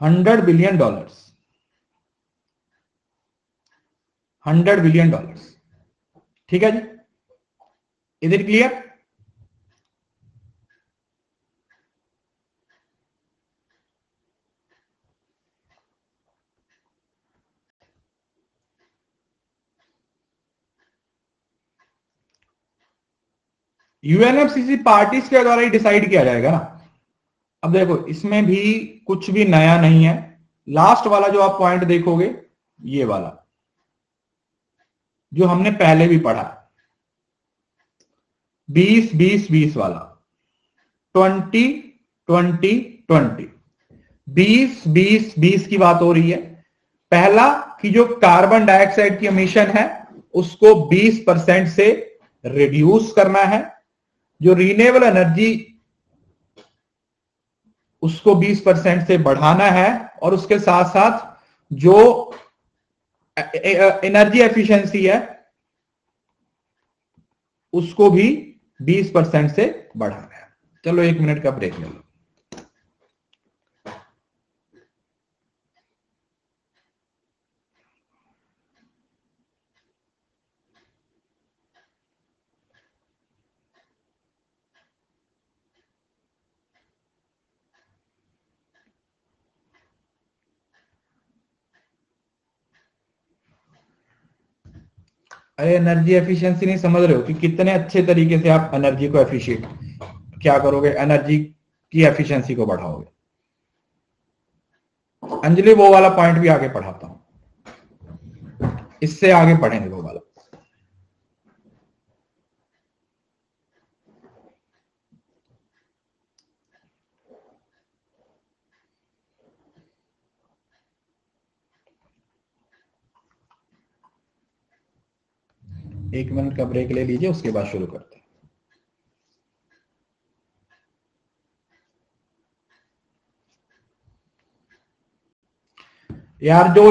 S1: $100 बिलियन, $100 बिलियन, ठीक है जी। Is it clear? UNFCC parties के द्वारा ही डिसाइड किया जाएगा ना। अब देखो इसमें भी कुछ भी नया नहीं है। लास्ट वाला जो आप पॉइंट देखोगे, ये वाला जो हमने पहले भी पढ़ा, 20-20-20 वाला, 20-20-20, 20-20-20 की बात हो रही है। पहला कि जो कार्बन डाइऑक्साइड की एमिशन है उसको 20% से रिड्यूस करना है, जो रीनेबल एनर्जी उसको 20% से बढ़ाना है, और उसके साथ साथ जो एनर्जी एफिशिएंसी है उसको भी 20% से बढ़ाना है। चलो 1 मिनट का ब्रेक ले लो। अरे एनर्जी एफिशिएंसी नहीं समझ रहे हो कि कितने अच्छे तरीके से आप एनर्जी को एफिशिएंट क्या करोगे, एनर्जी की एफिशिएंसी को बढ़ाओगे। अंजलि वो वाला पॉइंट भी आगे पढ़ाता हूं, इससे आगे पढ़ेंगे वो वाला। एक मिनट का ब्रेक ले लीजिए, उसके बाद शुरू करते हैं। यार जो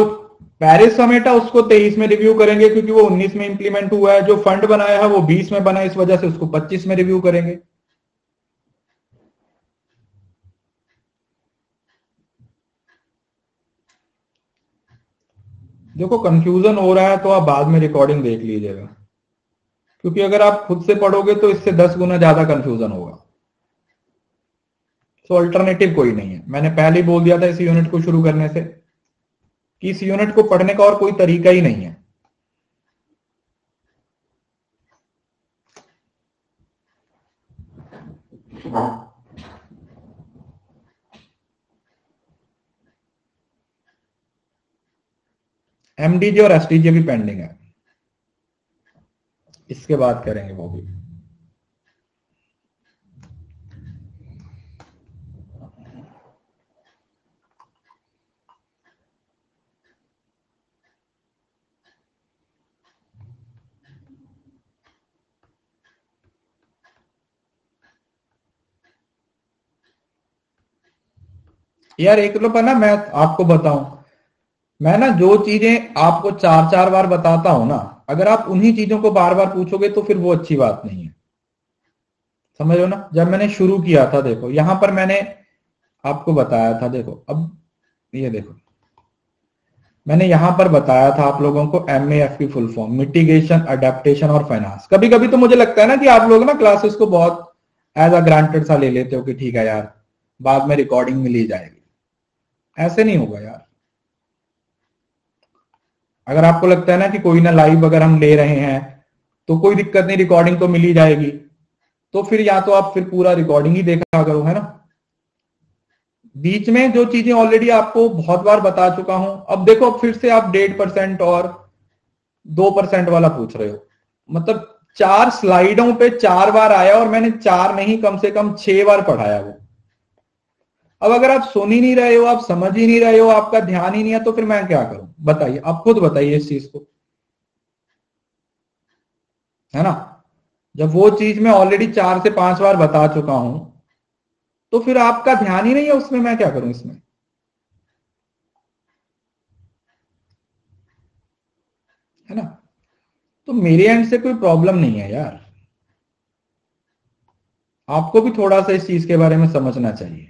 S1: पेरिस समिट है उसको 23 में रिव्यू करेंगे क्योंकि वो 19 में इंप्लीमेंट हुआ है। जो फंड बनाया है वो 20 में बना, इस वजह से उसको 25 में रिव्यू करेंगे। देखो कंफ्यूजन हो रहा है तो आप बाद में रिकॉर्डिंग देख लीजिएगा, क्योंकि अगर आप खुद से पढ़ोगे तो इससे 10 गुना ज्यादा कंफ्यूजन होगा। तो अल्टरनेटिव कोई नहीं है। मैंने पहले ही बोल दिया था इस यूनिट को शुरू करने से कि इस यूनिट को पढ़ने का और कोई तरीका ही नहीं है। एमडीजे और एसडीजे भी पेंडिंग है, इसके बाद करेंगे वो भी। यार एक लोग ना, मैं आपको बताऊं, मैं ना जो चीजें आपको 4-4 बार बताता हूं ना, अगर आप उन्हीं चीजों को बार बार पूछोगे तो फिर वो अच्छी बात नहीं है। समझ लो ना, जब मैंने शुरू किया था, देखो यहां पर मैंने आपको बताया था, देखो अब ये देखो मैंने यहां पर बताया था आप लोगों को MAF की फुल फॉर्म, मिटिगेशन, अडेप्टेशन और फाइनेंस। कभी कभी तो मुझे लगता है ना कि आप लोग ना क्लासेस को बहुत एज अ ग्रांटेड सा ले लेते हो कि ठीक है यार बाद में रिकॉर्डिंग मिल ही जाएगी। ऐसे नहीं होगा यार। अगर आपको लगता है ना कि कोई ना लाइव अगर हम ले रहे हैं तो कोई दिक्कत नहीं, रिकॉर्डिंग तो मिल ही जाएगी, तो फिर या तो आप फिर पूरा रिकॉर्डिंग ही देखा करो, है ना। बीच में जो चीजें ऑलरेडी आपको बहुत बार बता चुका हूं, अब देखो फिर से आप 1.5% और 2% वाला पूछ रहे हो। मतलब 4 स्लाइडों पे 4 बार आया और मैंने 4 नहीं कम से कम 6 बार पढ़ाया वो। अब अगर आप सुन ही नहीं रहे हो, आप समझ ही नहीं रहे हो, आपका ध्यान ही नहीं है, तो फिर मैं क्या करूं बताइए, आप खुद बताइए इस चीज को, है ना। जब वो चीज मैं ऑलरेडी 4 से 5 बार बता चुका हूं तो फिर आपका ध्यान ही नहीं है उसमें, मैं क्या करूं इसमें, है ना। तो मेरे एंड से कोई प्रॉब्लम नहीं है यार, आपको भी थोड़ा सा इस चीज के बारे में समझना चाहिए,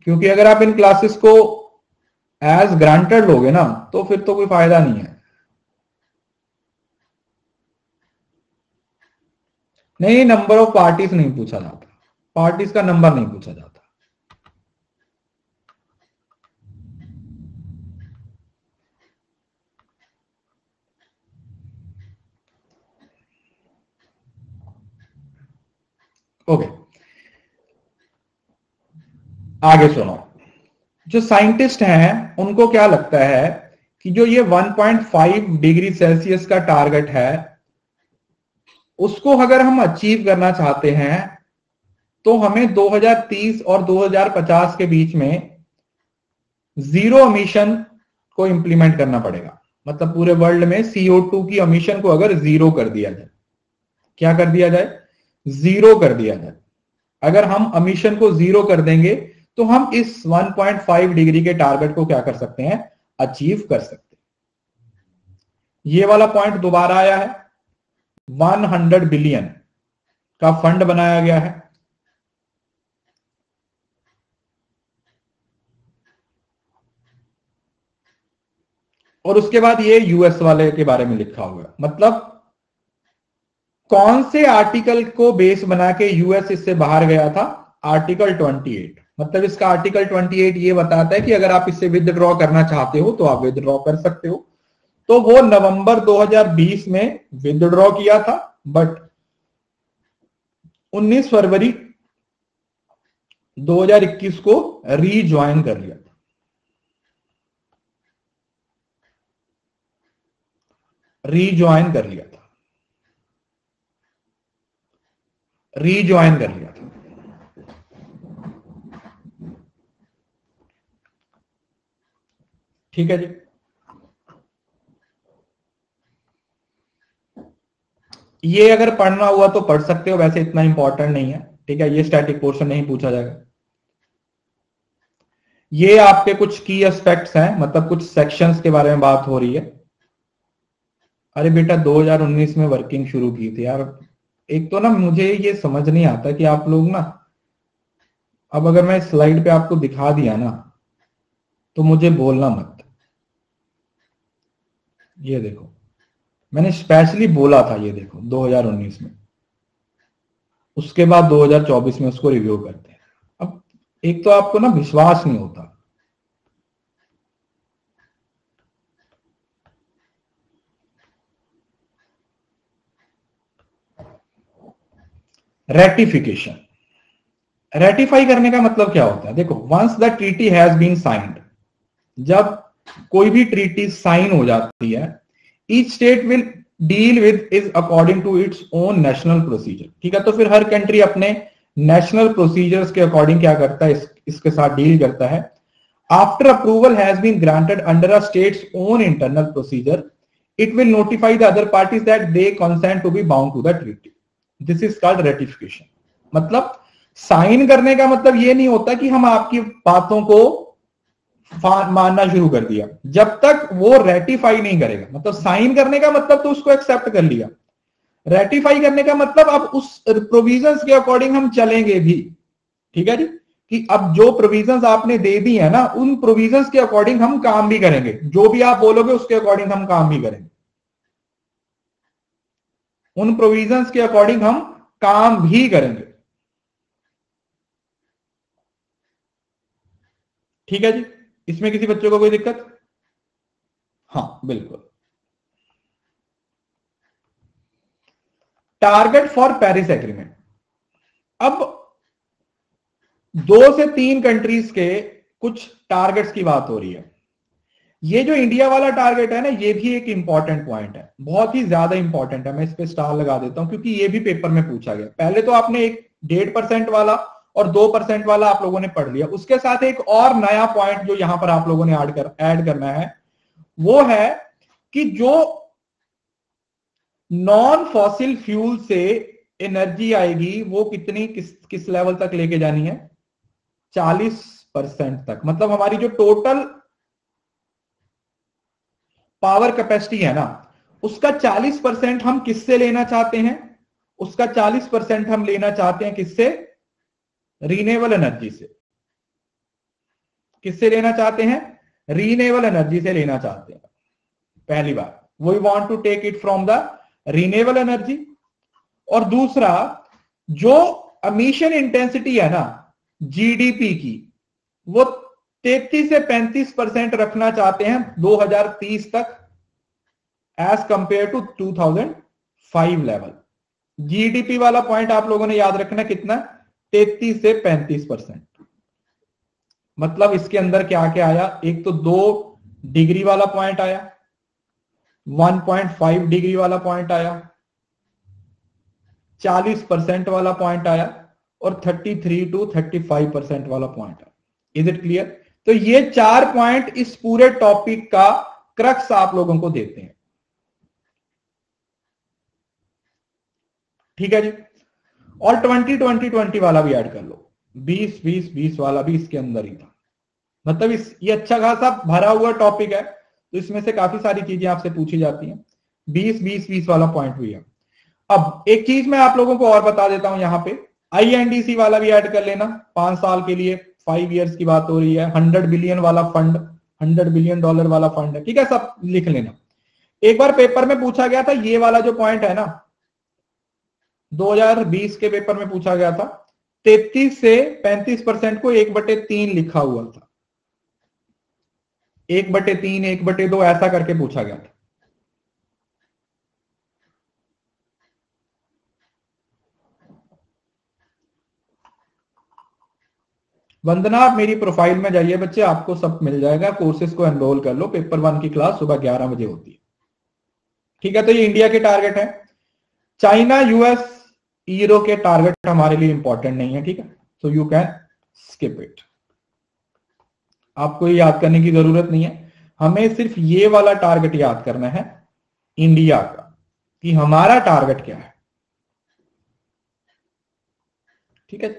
S1: क्योंकि अगर आप इन क्लासेस को एज ग्रांटेड लोगे ना तो फिर तो कोई फायदा नहीं है। नहीं, नंबर ऑफ पार्टीज नहीं पूछा जाता, पार्टीज का नंबर नहीं पूछा जाता। ओके, आगे सुनो। जो साइंटिस्ट हैं उनको क्या लगता है कि जो ये 1.5 डिग्री सेल्सियस का टारगेट है उसको अगर हम अचीव करना चाहते हैं तो हमें 2030 और 2050 के बीच में जीरो एमिशन को इंप्लीमेंट करना पड़ेगा। मतलब पूरे वर्ल्ड में CO2 की एमिशन को अगर जीरो कर दिया जाए, क्या कर दिया जाए, जीरो कर दिया जाए। अगर हम एमिशन को जीरो कर देंगे तो हम इस 1.5 डिग्री के टारगेट को क्या कर सकते हैं, अचीव कर सकते हैं। ये वाला पॉइंट दोबारा आया है, 100 बिलियन का फंड बनाया गया है। और उसके बाद ये यूएस वाले के बारे में लिखा हुआ है। मतलब कौन से आर्टिकल को बेस बना के यूएस इससे बाहर गया था, आर्टिकल 28। मतलब इसका आर्टिकल 28 ये बताता है कि अगर आप इससे विदड्रॉ करना चाहते हो तो आप विदड्रॉ कर सकते हो। तो वो नवंबर 2020 में विदड्रॉ किया था, बट 19 फरवरी 2021 को रीज्वाइन कर लिया था। रीज्वाइन कर लिया था। ठीक है जी। ये अगर पढ़ना हुआ तो पढ़ सकते हो, वैसे इतना इंपॉर्टेंट नहीं है। ठीक है, ये स्टैटिक पोर्शन नहीं पूछा जाएगा। ये आपके कुछ की एस्पेक्ट्स हैं, मतलब कुछ सेक्शंस के बारे में बात हो रही है। अरे बेटा 2019 में वर्किंग शुरू की थी यार। एक तो ना मुझे ये समझ नहीं आता कि आप लोग ना, अब अगर मैं स्लाइड पे आपको दिखा दिया ना तो मुझे बोलना मत। ये देखो, मैंने स्पेशली बोला था, ये देखो 2019 में, उसके बाद 2024 में उसको रिव्यू करते हैं। अब एक तो आपको ना विश्वास नहीं होता। रेटिफिकेशन, रेटिफाई करने का मतलब क्या होता है? देखो, once the treaty has been signed, जब कोई भी ट्रीटी साइन हो जाती है, each state will deal with is according to its own national procedure. ठीक है, तो फिर हर कंट्री अपने नेशनल प्रोसीजर्स के अकॉर्डिंग क्या करता है, इसके साथ डील करता है। After approval has been granted under a state's own internal procedure, it will notify the other parties that they consent to be bound to the treaty. This is called ratification. मतलब साइन करने का मतलब ये नहीं होता कि हम आपकी बातों को मानना शुरू कर दिया, जब तक वो रेटिफाई नहीं करेगा। मतलब साइन करने का मतलब तो उसको एक्सेप्ट कर लिया, रेटिफाई करने का मतलब अब उस प्रोविजंस के अकॉर्डिंग हम चलेंगे भी। ठीक है जी, कि अब जो प्रोविजंस आपने दे दी है ना, उन प्रोविजंस के अकॉर्डिंग हम काम भी करेंगे, जो भी आप बोलोगे उसके अकॉर्डिंग हम काम भी करेंगे। उन प्रोविजंस के अकॉर्डिंग हम काम भी करेंगे। ठीक है जी, इसमें किसी बच्चों को कोई दिक्कत? हाँ बिल्कुल। Target for Paris agreement. अब 2 से 3 कंट्रीज के कुछ टारगेट्स की बात हो रही है। ये जो इंडिया वाला टारगेट है ना, ये भी एक इंपॉर्टेंट पॉइंट है, बहुत ही ज्यादा इंपॉर्टेंट है। मैं इस पे स्टार लगा देता हूं क्योंकि ये भी पेपर में पूछा गया। पहले तो आपने एक 1.5% वाला और 2% वाला आप लोगों ने पढ़ लिया, उसके साथ एक और नया पॉइंट जो यहां पर आप लोगों ने ऐड करना है, वो है कि जो नॉन फॉसिल फ्यूल से एनर्जी आएगी वो कितनी किस लेवल तक लेके जानी है? 40% तक। मतलब हमारी जो टोटल पावर कैपेसिटी है ना, उसका 40% हम किससे लेना चाहते हैं? उसका 40% हम लेना चाहते हैं किससे? रीनेबल एनर्जी से। किससे लेना चाहते हैं? रीनेबल एनर्जी से लेना चाहते हैं। पहली बात, we want to take it from the renewable energy. और दूसरा, जो एमिशन इंटेंसिटी है ना जीडीपी की, वो 33 से 35% रखना चाहते हैं 2030 तक, as compare to 2005 level. GDP वाला पॉइंट आप लोगों ने याद रखना, कितना? 33 से 35%। मतलब इसके अंदर क्या क्या आया? एक तो 2 डिग्री वाला पॉइंट आया, 1.5 डिग्री वाला पॉइंट आया, 40% वाला पॉइंट आया, और 33 to 35% वाला पॉइंट आया। Is it clear? तो ये 4 पॉइंट इस पूरे टॉपिक का क्रक्स आप लोगों को देते हैं। ठीक है जी। और 20-20-20 वाला भी ऐड कर लो, 20-20-20 वाला भी इसके अंदर ही था। मतलब ये अच्छा खासा भरा हुआ टॉपिक है, तो इसमें से काफी सारी चीजें आपसे पूछी जाती हैं। 20-20-20 वाला पॉइंट भी है। अब एक चीज मैं आप लोगों को और बता देता हूं, यहां पे आईएनडीसी वाला भी ऐड कर लेना। 5 साल के लिए, 5 इयर्स की बात हो रही है। 100 बिलियन वाला फंड, $100 बिलियन वाला फंड है। ठीक है, सब लिख लेना। एक बार पेपर में पूछा गया था ये वाला जो पॉइंट है ना, 2020 के पेपर में पूछा गया था, 33 से 35% को 1/3 लिखा हुआ था। 1/3, 1/2 ऐसा करके पूछा गया था। वंदना, आप मेरी प्रोफाइल में जाइए बच्चे, आपको सब मिल जाएगा, कोर्सेज को एनरोल कर लो। पेपर 1 की क्लास सुबह 11 बजे होती है। ठीक है, तो ये इंडिया के टारगेट है। चाइना, यूएस, यूरो के टारगेट हमारे लिए इंपॉर्टेंट नहीं है। ठीक है, so you can skip it, आपको ये याद करने की जरूरत नहीं है। हमें सिर्फ ये वाला टारगेट याद करना है इंडिया का, कि हमारा टारगेट क्या है। ठीक है,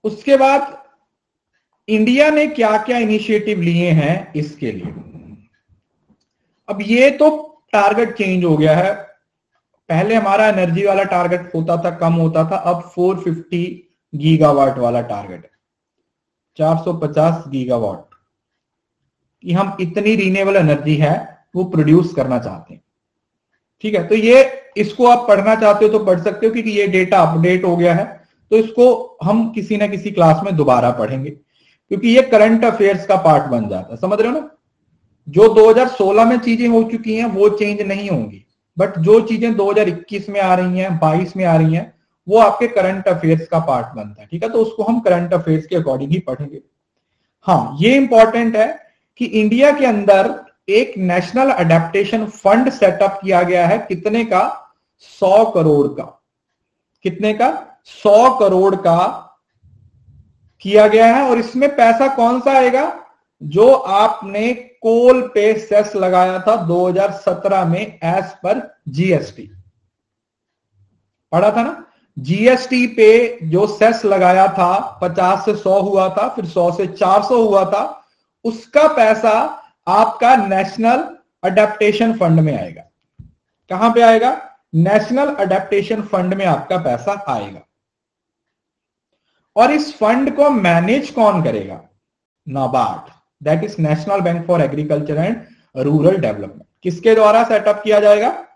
S1: उसके बाद इंडिया ने क्या क्या इनिशिएटिव लिए हैं इसके लिए। अब ये तो टारगेट चेंज हो गया है। पहले हमारा एनर्जी वाला टारगेट होता था, कम होता था, अब 450 गीगावाट वाला टारगेट है, 450 गीगावाट कि हम इतनी रीनेबल एनर्जी है वो प्रोड्यूस करना चाहते हैं। ठीक है, तो ये इसको आप पढ़ना चाहते हो तो पढ़ सकते हो, क्योंकि ये डेटा अपडेट हो गया है, तो इसको हम किसी ना किसी क्लास में दोबारा पढ़ेंगे, क्योंकि ये करंट अफेयर्स का पार्ट बन जाता है। समझ रहे हो ना, जो 2016 में चीजें हो चुकी हैं वो चेंज नहीं होंगी, बट जो चीजें 2021 में आ रही हैं, 22 में आ रही हैं, वो आपके करंट अफेयर्स का पार्ट बनता है। ठीक है, तो उसको हम करंट अफेयर्स के अकॉर्डिंग ही पढ़ेंगे। हाँ, ये इंपॉर्टेंट है कि इंडिया के अंदर एक नेशनल अडेप्टेशन फंड सेटअप किया गया है। कितने का? 100 करोड़ का। कितने का? 100 करोड़ का किया गया है। और इसमें पैसा कौन सा आएगा? जो आपने कोल पे सेस लगाया था 2017 में एज पर जीएसटी, पढ़ा था ना? जीएसटी पे जो सेस लगाया था 50 से 100 हुआ था, फिर 100 से 400 हुआ था, उसका पैसा आपका नेशनल अडेप्टेशन फंड में आएगा। कहां पे आएगा? नेशनल अडेप्टेशन फंड में आपका पैसा आएगा। और इस फंड को मैनेज कौन करेगा? NABARD, that is national bank for agriculture and rural development. किसके द्वारा सेटअप किया जाएगा?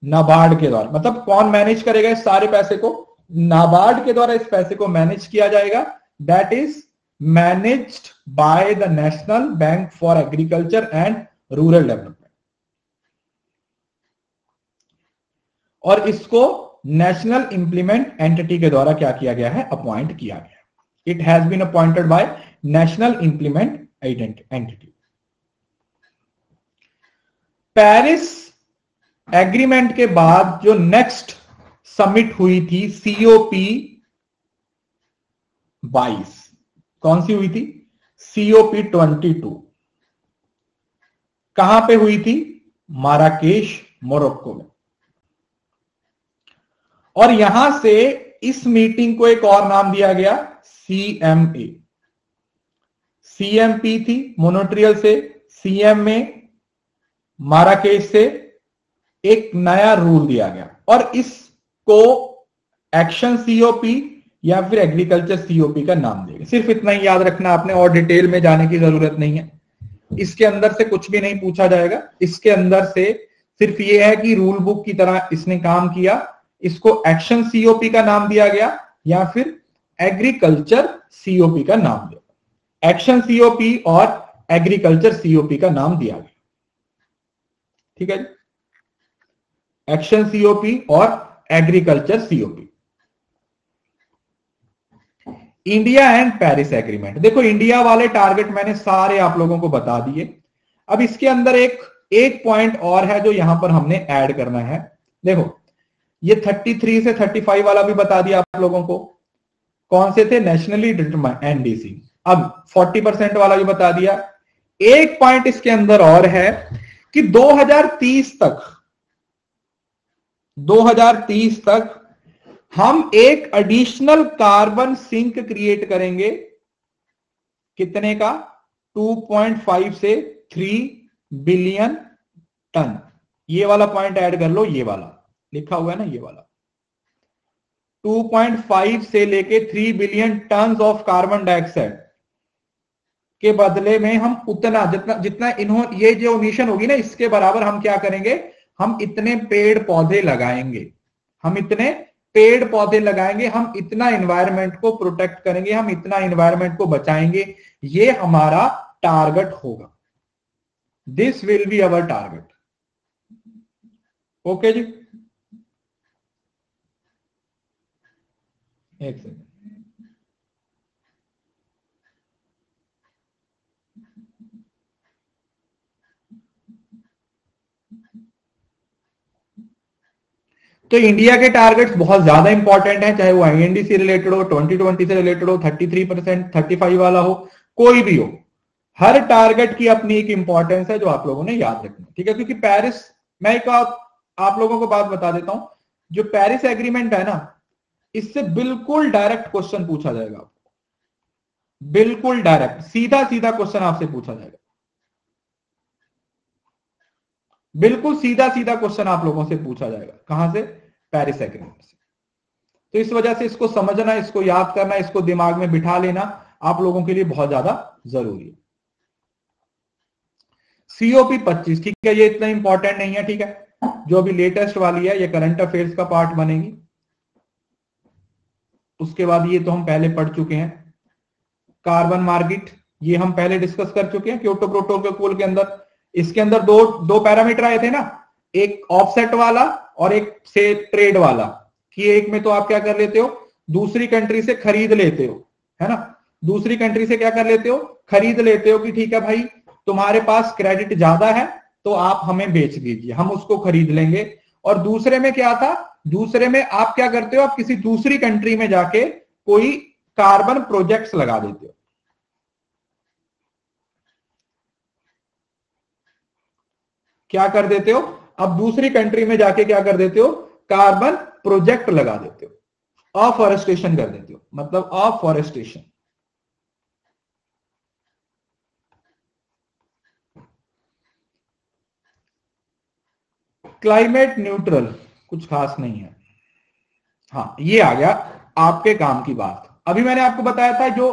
S1: नाबार्ड के द्वारा। मतलब कौन मैनेज करेगा इस सारे पैसे को? नाबार्ड के द्वारा इस पैसे को मैनेज किया जाएगा। That is managed by the national bank for agriculture and rural development. और इसको नेशनल इंप्लीमेंट एंटिटी के द्वारा क्या किया गया है? अपॉइंट किया गया। It has been appointed by national implement entity. Paris agreement के बाद जो नेक्स्ट समिट हुई थी COP 22, कौन सी हुई थी? COP 22। कहां पे हुई थी? माराकेश, मोरक्को में। और यहां से इस मीटिंग को एक और नाम दिया गया, CMA। CMP थी मॉन्ट्रियल से, CMA माराकेश से एक नया रूल दिया गया, और इसको एक्शन COP या फिर एग्रीकल्चर COP का नाम देगा। सिर्फ इतना ही याद रखना आपने, और डिटेल में जाने की जरूरत नहीं है। इसके अंदर से कुछ भी नहीं पूछा जाएगा। इसके अंदर से सिर्फ ये है कि रूल बुक की तरह इसने काम किया, इसको एक्शन COP का नाम दिया गया या फिर एग्रीकल्चर COP का नाम दिया। एक्शन COP और एग्रीकल्चर COP का नाम दिया गया। ठीक है, एक्शन COP और agriculture COP। India and Paris agreement. देखो, इंडिया वाले टारगेट मैंने सारे आप लोगों को बता दिए। अब इसके अंदर एक पॉइंट और है जो यहां पर हमने ऐड करना है। देखो, ये 33 से 35 वाला भी बता दिया आप लोगों को, कौन से थे? Nationally determined NDC। अब 40% वाला भी बता दिया। एक पॉइंट इसके अंदर और है कि 2030 तक हम एक एडिशनल कार्बन सिंक क्रिएट करेंगे। कितने का? 2.5 से 3 बिलियन टन। ये वाला पॉइंट ऐड कर लो, ये वाला लिखा हुआ है ना, ये वाला 2.5 से लेके 3 billion ton of carbon dioxide के बदले में हम उतना जितना ये जो मिशन होगी ना, इसके बराबर हम क्या करेंगे? हम इतने पेड़ पौधे लगाएंगे, हम इतने पेड़ पौधे लगाएंगे, हम इतना एनवायरनमेंट को प्रोटेक्ट करेंगे, हम इतना एनवायरनमेंट को बचाएंगे। ये हमारा टारगेट होगा। This will be our target. Okay जी। एक सेकंड, तो इंडिया के टारगेट्स बहुत ज्यादा इंपॉर्टेंट हैं, चाहे वो आईएनडी से रिलेटेड हो, 2020 से रिलेटेड हो, 33%, 35 वाला हो, कोई भी हो, हर टारगेट की अपनी एक इंपॉर्टेंस है जो आप लोगों ने याद रखना, ठीक है। क्योंकि पेरिस, मैं एक आप लोगों को बात बता देता हूं, जो पेरिस एग्रीमेंट है ना, इससे बिल्कुल डायरेक्ट क्वेश्चन पूछा जाएगा आपको, बिल्कुल डायरेक्ट, सीधा सीधा क्वेश्चन आपसे पूछा जाएगा, बिल्कुल सीधा सीधा क्वेश्चन आप लोगों से पूछा जाएगा। कहां से? पेरिस एग्रीमेंट से। तो इस वजह से इसको समझना, इसको याद करना, इसको दिमाग में बिठा लेना आप लोगों के लिए बहुत ज्यादा जरूरी है। सीओपी 25, ठीक है, ये इतना इंपॉर्टेंट नहीं है, ठीक है। जो अभी लेटेस्ट वाली है ये करंट अफेयर्स का पार्ट बनेगी। उसके बाद ये तो हम पहले पढ़ चुके हैं, कार्बन मार्केट, ये हम पहले डिस्कस कर चुके हैं क्योटो प्रोटोकॉल के अंदर। इसके अंदर दो पैरामीटर आए थे ना, एक ऑफसेट वाला और एक से ट्रेड वाला, कि एक में तो आप क्या कर लेते हो, दूसरी कंट्री से खरीद लेते हो, है ना, दूसरी कंट्री से क्या कर लेते हो, खरीद लेते हो कि ठीक है भाई तुम्हारे पास क्रेडिट ज्यादा है तो आप हमें बेच दीजिए, हम उसको खरीद लेंगे। और दूसरे में क्या था, दूसरे में आप क्या करते हो, आप किसी दूसरी कंट्री में जाके कोई कार्बन प्रोजेक्ट्स लगा देते हो, क्या कर देते हो, अब दूसरी कंट्री में जाके क्या कर देते हो, कार्बन प्रोजेक्ट लगा देते हो, अफॉरेस्टेशन कर देते हो, मतलब अफॉरेस्टेशन। क्लाइमेट न्यूट्रल कुछ खास नहीं है, हाँ ये आ गया आपके काम की बात। अभी मैंने आपको बताया था जो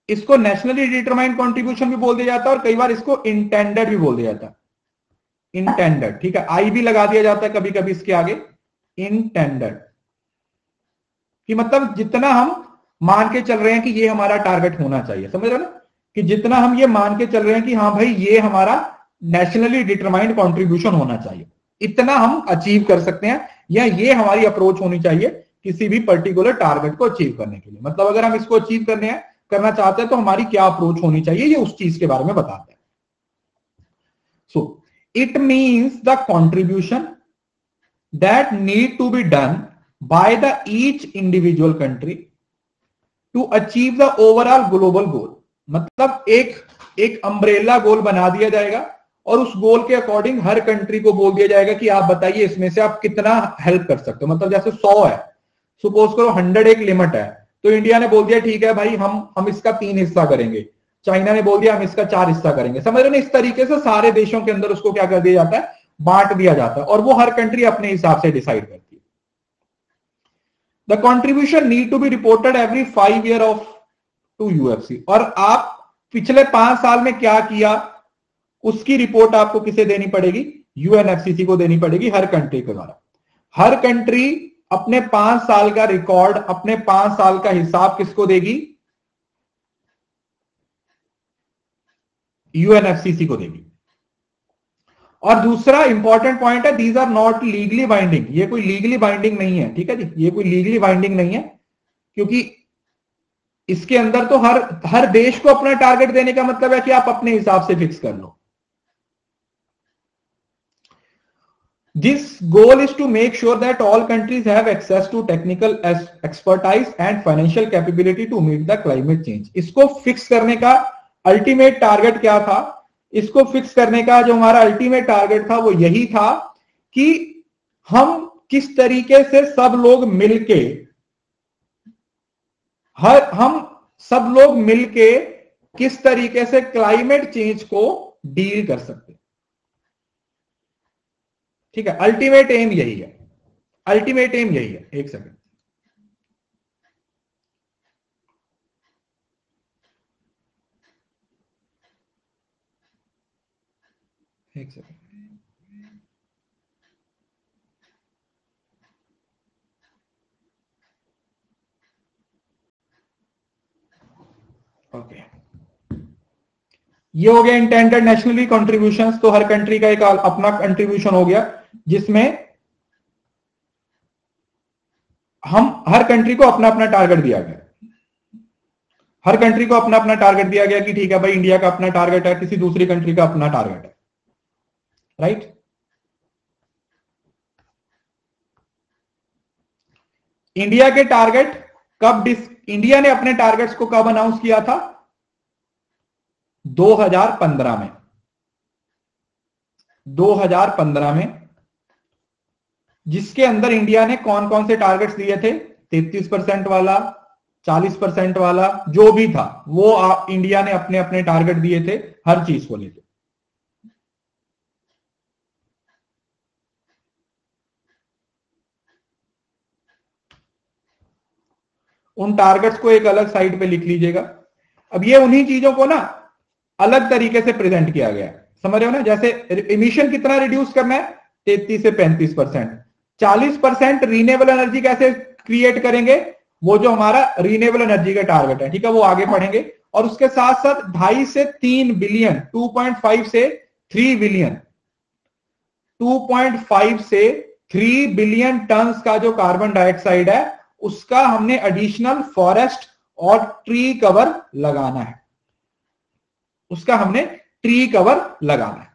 S1: इसको नेशनली डिटरमाइंड कंट्रीब्यूशन भी बोल दिया जाता है और कई बार इसको इंटेंडेड भी बोल दिया जाता है, इंटेंडेड, ठीक है, आई भी लगा दिया जाता है कभी कभी इसके आगे, इंटेंडेड, कि मतलब जितना हम मान के चल रहे हैं कि ये हमारा टारगेट होना चाहिए, समझ रहे हो ना, कि जितना हम ये मान के चल रहे हैं कि हाँ भाई ये हमारा नेशनली डिटरमाइंड कंट्रीब्यूशन होना चाहिए, इतना हम अचीव कर सकते हैं, या ये हमारी अप्रोच होनी चाहिए किसी भी पर्टिकुलर टारगेट को अचीव करने के लिए। मतलब अगर हम इसको अचीव करना चाहते हैं तो हमारी क्या अप्रोच होनी चाहिए, ये उस चीज के बारे में बताते हैं। सो it means the contribution that need to be done by the each individual country to achieve the overall global goal। मतलब एक अम्ब्रेला गोल बना दिया जाएगा और उस गोल के अकॉर्डिंग हर कंट्री को बोल दिया जाएगा कि आप बताइए इसमें से आप कितना हेल्प कर सकते हो। मतलब जैसे 100 है, सपोज करो 100 एक लिमिट है, तो इंडिया ने बोल दिया ठीक है भाई हम इसका 3 हिस्सा करेंगे, चाइना ने बोल दिया हम इसका 4 हिस्सा करेंगे, समझ रहे ना, इस तरीके से सारे देशों के अंदर उसको क्या कर दिया जाता है, बांट दिया जाता है, और वो हर कंट्री अपने हिसाब से डिसाइड करती है। The contribution need to be reported every 5 year of to UFC, और आप पिछले 5 साल में क्या किया उसकी रिपोर्ट आपको किसे देनी पड़ेगी, यूएनएफसीसी को देनी पड़ेगी, हर कंट्री के द्वारा। हर कंट्री अपने 5 साल का रिकॉर्ड, अपने 5 साल का हिसाब किसको देगी, यूएनएफसीसी को देगी। और दूसरा इंपॉर्टेंट पॉइंट है, these are not legally binding, ये कोई लीगली बाइंडिंग नहीं है, ठीक है जी, ये कोई लीगली बाइंडिंग नहीं है, क्योंकि इसके अंदर तो हर देश को अपना टारगेट देने का मतलब है कि आप अपने हिसाब से फिक्स कर लो। This goal is to make sure that all countries have access to technical expertise and financial capability to meet the climate change। इसको फिक्स करने का अल्टीमेट टारगेट क्या था, इसको फिक्स करने का जो हमारा अल्टीमेट टारगेट था वो यही था कि हम किस तरीके से सब लोग मिलके किस तरीके से क्लाइमेट चेंज को डील कर सकते, ठीक है, अल्टीमेट एम यही है, अल्टीमेट एम यही है। एक सेकंड, एक सेकंड, ओके, ये हो गया इंटेंडेड नेशनली कंट्रीब्यूशंस। तो हर कंट्री का एक अपना कंट्रीब्यूशन हो गया, जिसमें हम हर कंट्री को अपना अपना टारगेट दिया गया, हर कंट्री को अपना अपना टारगेट दिया गया कि ठीक है भाई, इंडिया का अपना टारगेट है, किसी दूसरी कंट्री का अपना टारगेट है, राइट। इंडिया के टारगेट इंडिया ने अपने टारगेट्स को कब अनाउंस किया था? 2015 में। 2015 में, जिसके अंदर इंडिया ने कौन कौन से टारगेट्स दिए थे? 33% वाला, 40% वाला, जो भी था वो इंडिया ने अपने अपने टारगेट दिए थे हर चीज को लेकर। उन टारगेट्स को एक अलग साइड पे लिख लीजिएगा। अब ये उन्हीं चीजों को ना अलग तरीके से प्रेजेंट किया गया, समझ रहे हो ना? जैसे इमिशन कितना रिड्यूस करना है? 33 से 35%। 40% रीनेबल एनर्जी कैसे क्रिएट करेंगे? वो जो हमारा रीनेबल एनर्जी का टारगेट है, ठीक है, वो आगे पढ़ेंगे। और उसके साथ साथ 2.5 से 3 बिलियन, 2.5 से 3 बिलियन, 2.5 से 3 बिलियन टन का जो कार्बन डाइऑक्साइड है उसका हमने एडिशनल फॉरेस्ट और ट्री कवर लगाना है, उसका हमने ट्री कवर लगाना है।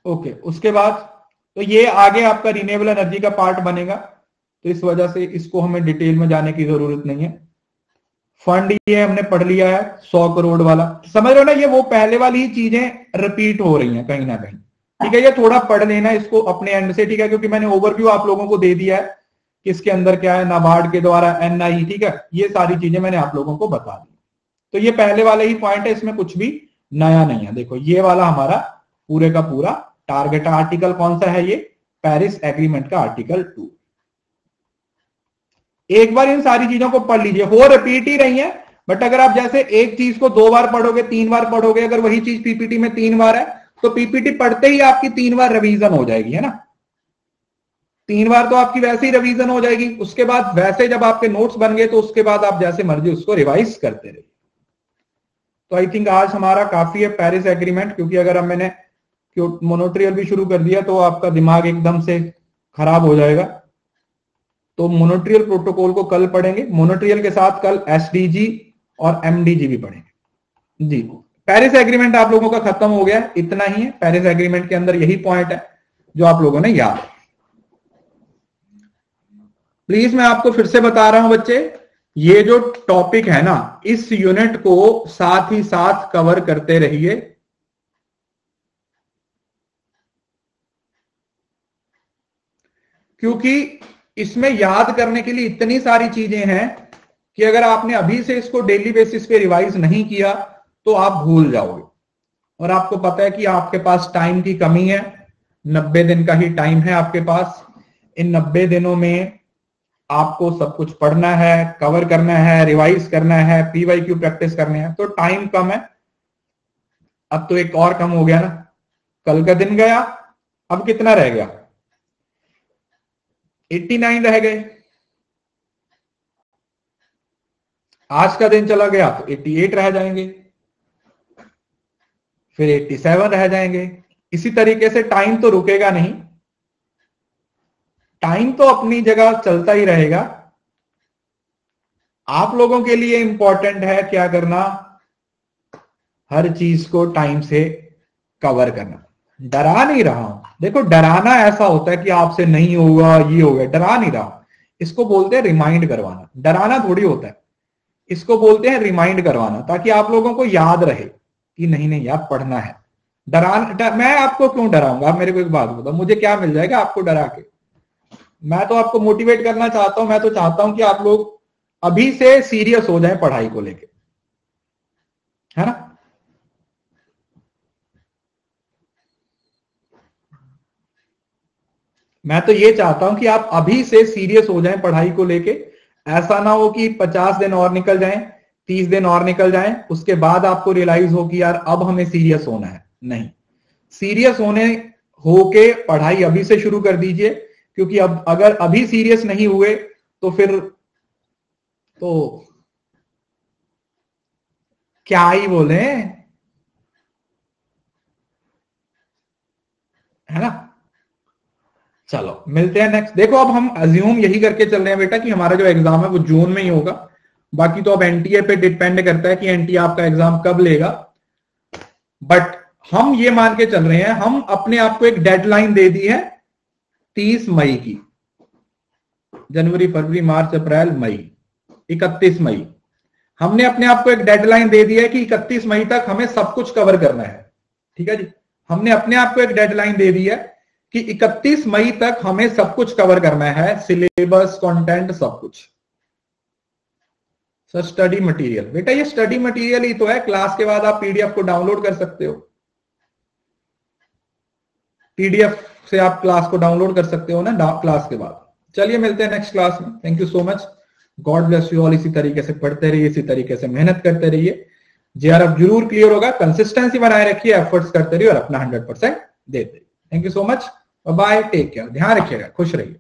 S1: ओके, उसके बाद तो ये आगे आपका रिन्यूएबल एनर्जी का पार्ट बनेगा, तो इस वजह से इसको हमें डिटेल में जाने की जरूरत नहीं है। फंड ये हमने पढ़ लिया है 100 करोड़ वाला, समझ रहे हो ना? ये वो पहले वाली ही चीजें रिपीट हो रही हैं कहीं ना कहीं, ठीक है। ये थोड़ा पढ़ लेना इसको अपने एंड से, ठीक है, क्योंकि मैंने ओवरव्यू आप लोगों को दे दिया है कि इसके अंदर क्या है, नाबार्ड के द्वारा एनआई, ठीक है, ये सारी चीजें मैंने आप लोगों को बता दी। तो ये पहले वाले ही पॉइंट है, इसमें कुछ भी नया नहीं है। देखो ये वाला हमारा पूरे का पूरा टारगेट आर्टिकल कौन सा है? ये पेरिस एग्रीमेंट का आर्टिकल 2। एक बार इन सारी चीजों को पढ़ लीजिए, हो रिपीट ही रही है, बट अगर आप जैसे एक चीज को 2 बार पढ़ोगे, 3 बार पढ़ोगे, अगर वही चीज पीपीटी में 3 बार है तो पीपीटी पढ़ते ही आपकी 3 बार रिवीजन हो जाएगी, है ना? 3 बार तो आपकी वैसे ही रिवीजन हो जाएगी। उसके बाद वैसे जब आपके नोट्स बन गए तो उसके बाद आप जैसे मर्जी उसको रिवाइज करते रहिए। तो आई थिंक आज हमारा काफी है पेरिस एग्रीमेंट, क्योंकि अगर अब मैंने मोनोट्रियल भी शुरू कर दिया तो आपका दिमाग एकदम से खराब हो जाएगा। तो मोनोट्रियल प्रोटोकॉल को कल पढ़ेंगे, मोनोट्रियल के साथ कल एसडीजी और एमडीजी भी पढ़ेंगे जी। पेरिस एग्रीमेंट आप लोगों का खत्म हो गया, इतना ही है। पेरिस एग्रीमेंट के अंदर यही पॉइंट है जो आप लोगों ने याद। प्लीज मैं आपको फिर से बता रहा हूं बच्चे, ये जो टॉपिक है ना, इस यूनिट को साथ ही साथ कवर करते रहिए। क्योंकि इसमें याद करने के लिए इतनी सारी चीजें हैं कि अगर आपने अभी से इसको डेली बेसिस पे रिवाइज नहीं किया तो आप भूल जाओगे। और आपको पता है कि आपके पास टाइम की कमी है, 90 दिन का ही टाइम है आपके पास। इन 90 दिनों में आपको सब कुछ पढ़ना है, कवर करना है, रिवाइज करना है, पीवाईक्यू प्रैक्टिस करने हैं, तो टाइम कम है। अब तो एक और कम हो गया ना, कल का दिन गया, अब कितना रह गया? 89 रह गए। आज का दिन चला गया तो 88 रह जाएंगे, फिर 87 रह जाएंगे। इसी तरीके से टाइम तो रुकेगा नहीं, टाइम तो अपनी जगह चलता ही रहेगा। आप लोगों के लिए इंपॉर्टेंट है क्या करना? हर चीज को टाइम से कवर करना। डरा नहीं रहा हूं, देखो डराना ऐसा होता है कि आपसे नहीं होगा, ये होगा, डरा नहीं रहा हूं। इसको बोलते हैं रिमाइंड करवाना, डराना थोड़ी होता है। इसको बोलते हैं रिमाइंड करवाना, ताकि आप लोगों को याद रहे कि नहीं नहीं यार पढ़ना है। मैं आपको क्यों डराऊंगा? आप मेरे को एक बात बताओ, मुझे क्या मिल जाएगा आपको डरा के? मैं तो आपको मोटिवेट करना चाहता हूं। मैं तो चाहता हूं कि आप लोग अभी से सीरियस हो जाएं पढ़ाई को लेके, है ना? मैं तो ये चाहता हूं कि आप अभी से सीरियस हो जाएं पढ़ाई को लेके। ऐसा ना हो कि 50 दिन और निकल जाएं, 30 दिन और निकल जाएं, उसके बाद आपको रियलाइज हो कि यार अब हमें सीरियस होना है। नहीं, सीरियस होके पढ़ाई अभी से शुरू कर दीजिए, क्योंकि अब अगर अभी सीरियस नहीं हुए तो फिर तो क्या ही बोले। है ना। चलो मिलते हैं नेक्स्ट। देखो अब हम अज्यूम यही करके चल रहे हैं बेटा कि हमारा जो एग्जाम है वो जून में ही होगा, बाकी तो अब एनटीए पे डिपेंड करता है कि एनटीए आपका एग्जाम कब लेगा। बट हम ये मान के चल रहे हैं, हम अपने आप को एक डेडलाइन दे दी है 30 मई की, जनवरी फरवरी मार्च अप्रैल मई, 31 मई हमने अपने आप को एक डेडलाइन दे दी है कि 31 मई तक हमें सब कुछ कवर करना है। ठीक है जी, हमने अपने आप को एक डेडलाइन दे दी है कि 31 मई तक हमें सब कुछ कवर करना है, सिलेबस, कंटेंट, सब कुछ। सर स्टडी मटेरियल, बेटा ये स्टडी मटेरियल ही तो है, क्लास के बाद आप पीडीएफ को डाउनलोड कर सकते हो, पीडीएफ से आप क्लास को डाउनलोड कर सकते हो ना क्लास के बाद। चलिए मिलते हैं नेक्स्ट क्लास में। Thank you so much, God bless you all. इसी तरीके से पढ़ते रहिए, इसी तरीके से मेहनत करते रहिए, जेआरएफ जरूर क्लियर होगा। कंसिस्टेंसी बनाए रखिए, एफर्ट्स करते रहिए और अपना 100% देते रहिए। Thank you so much, bye, take care, ध्यान रखिएगा, खुश रहिए।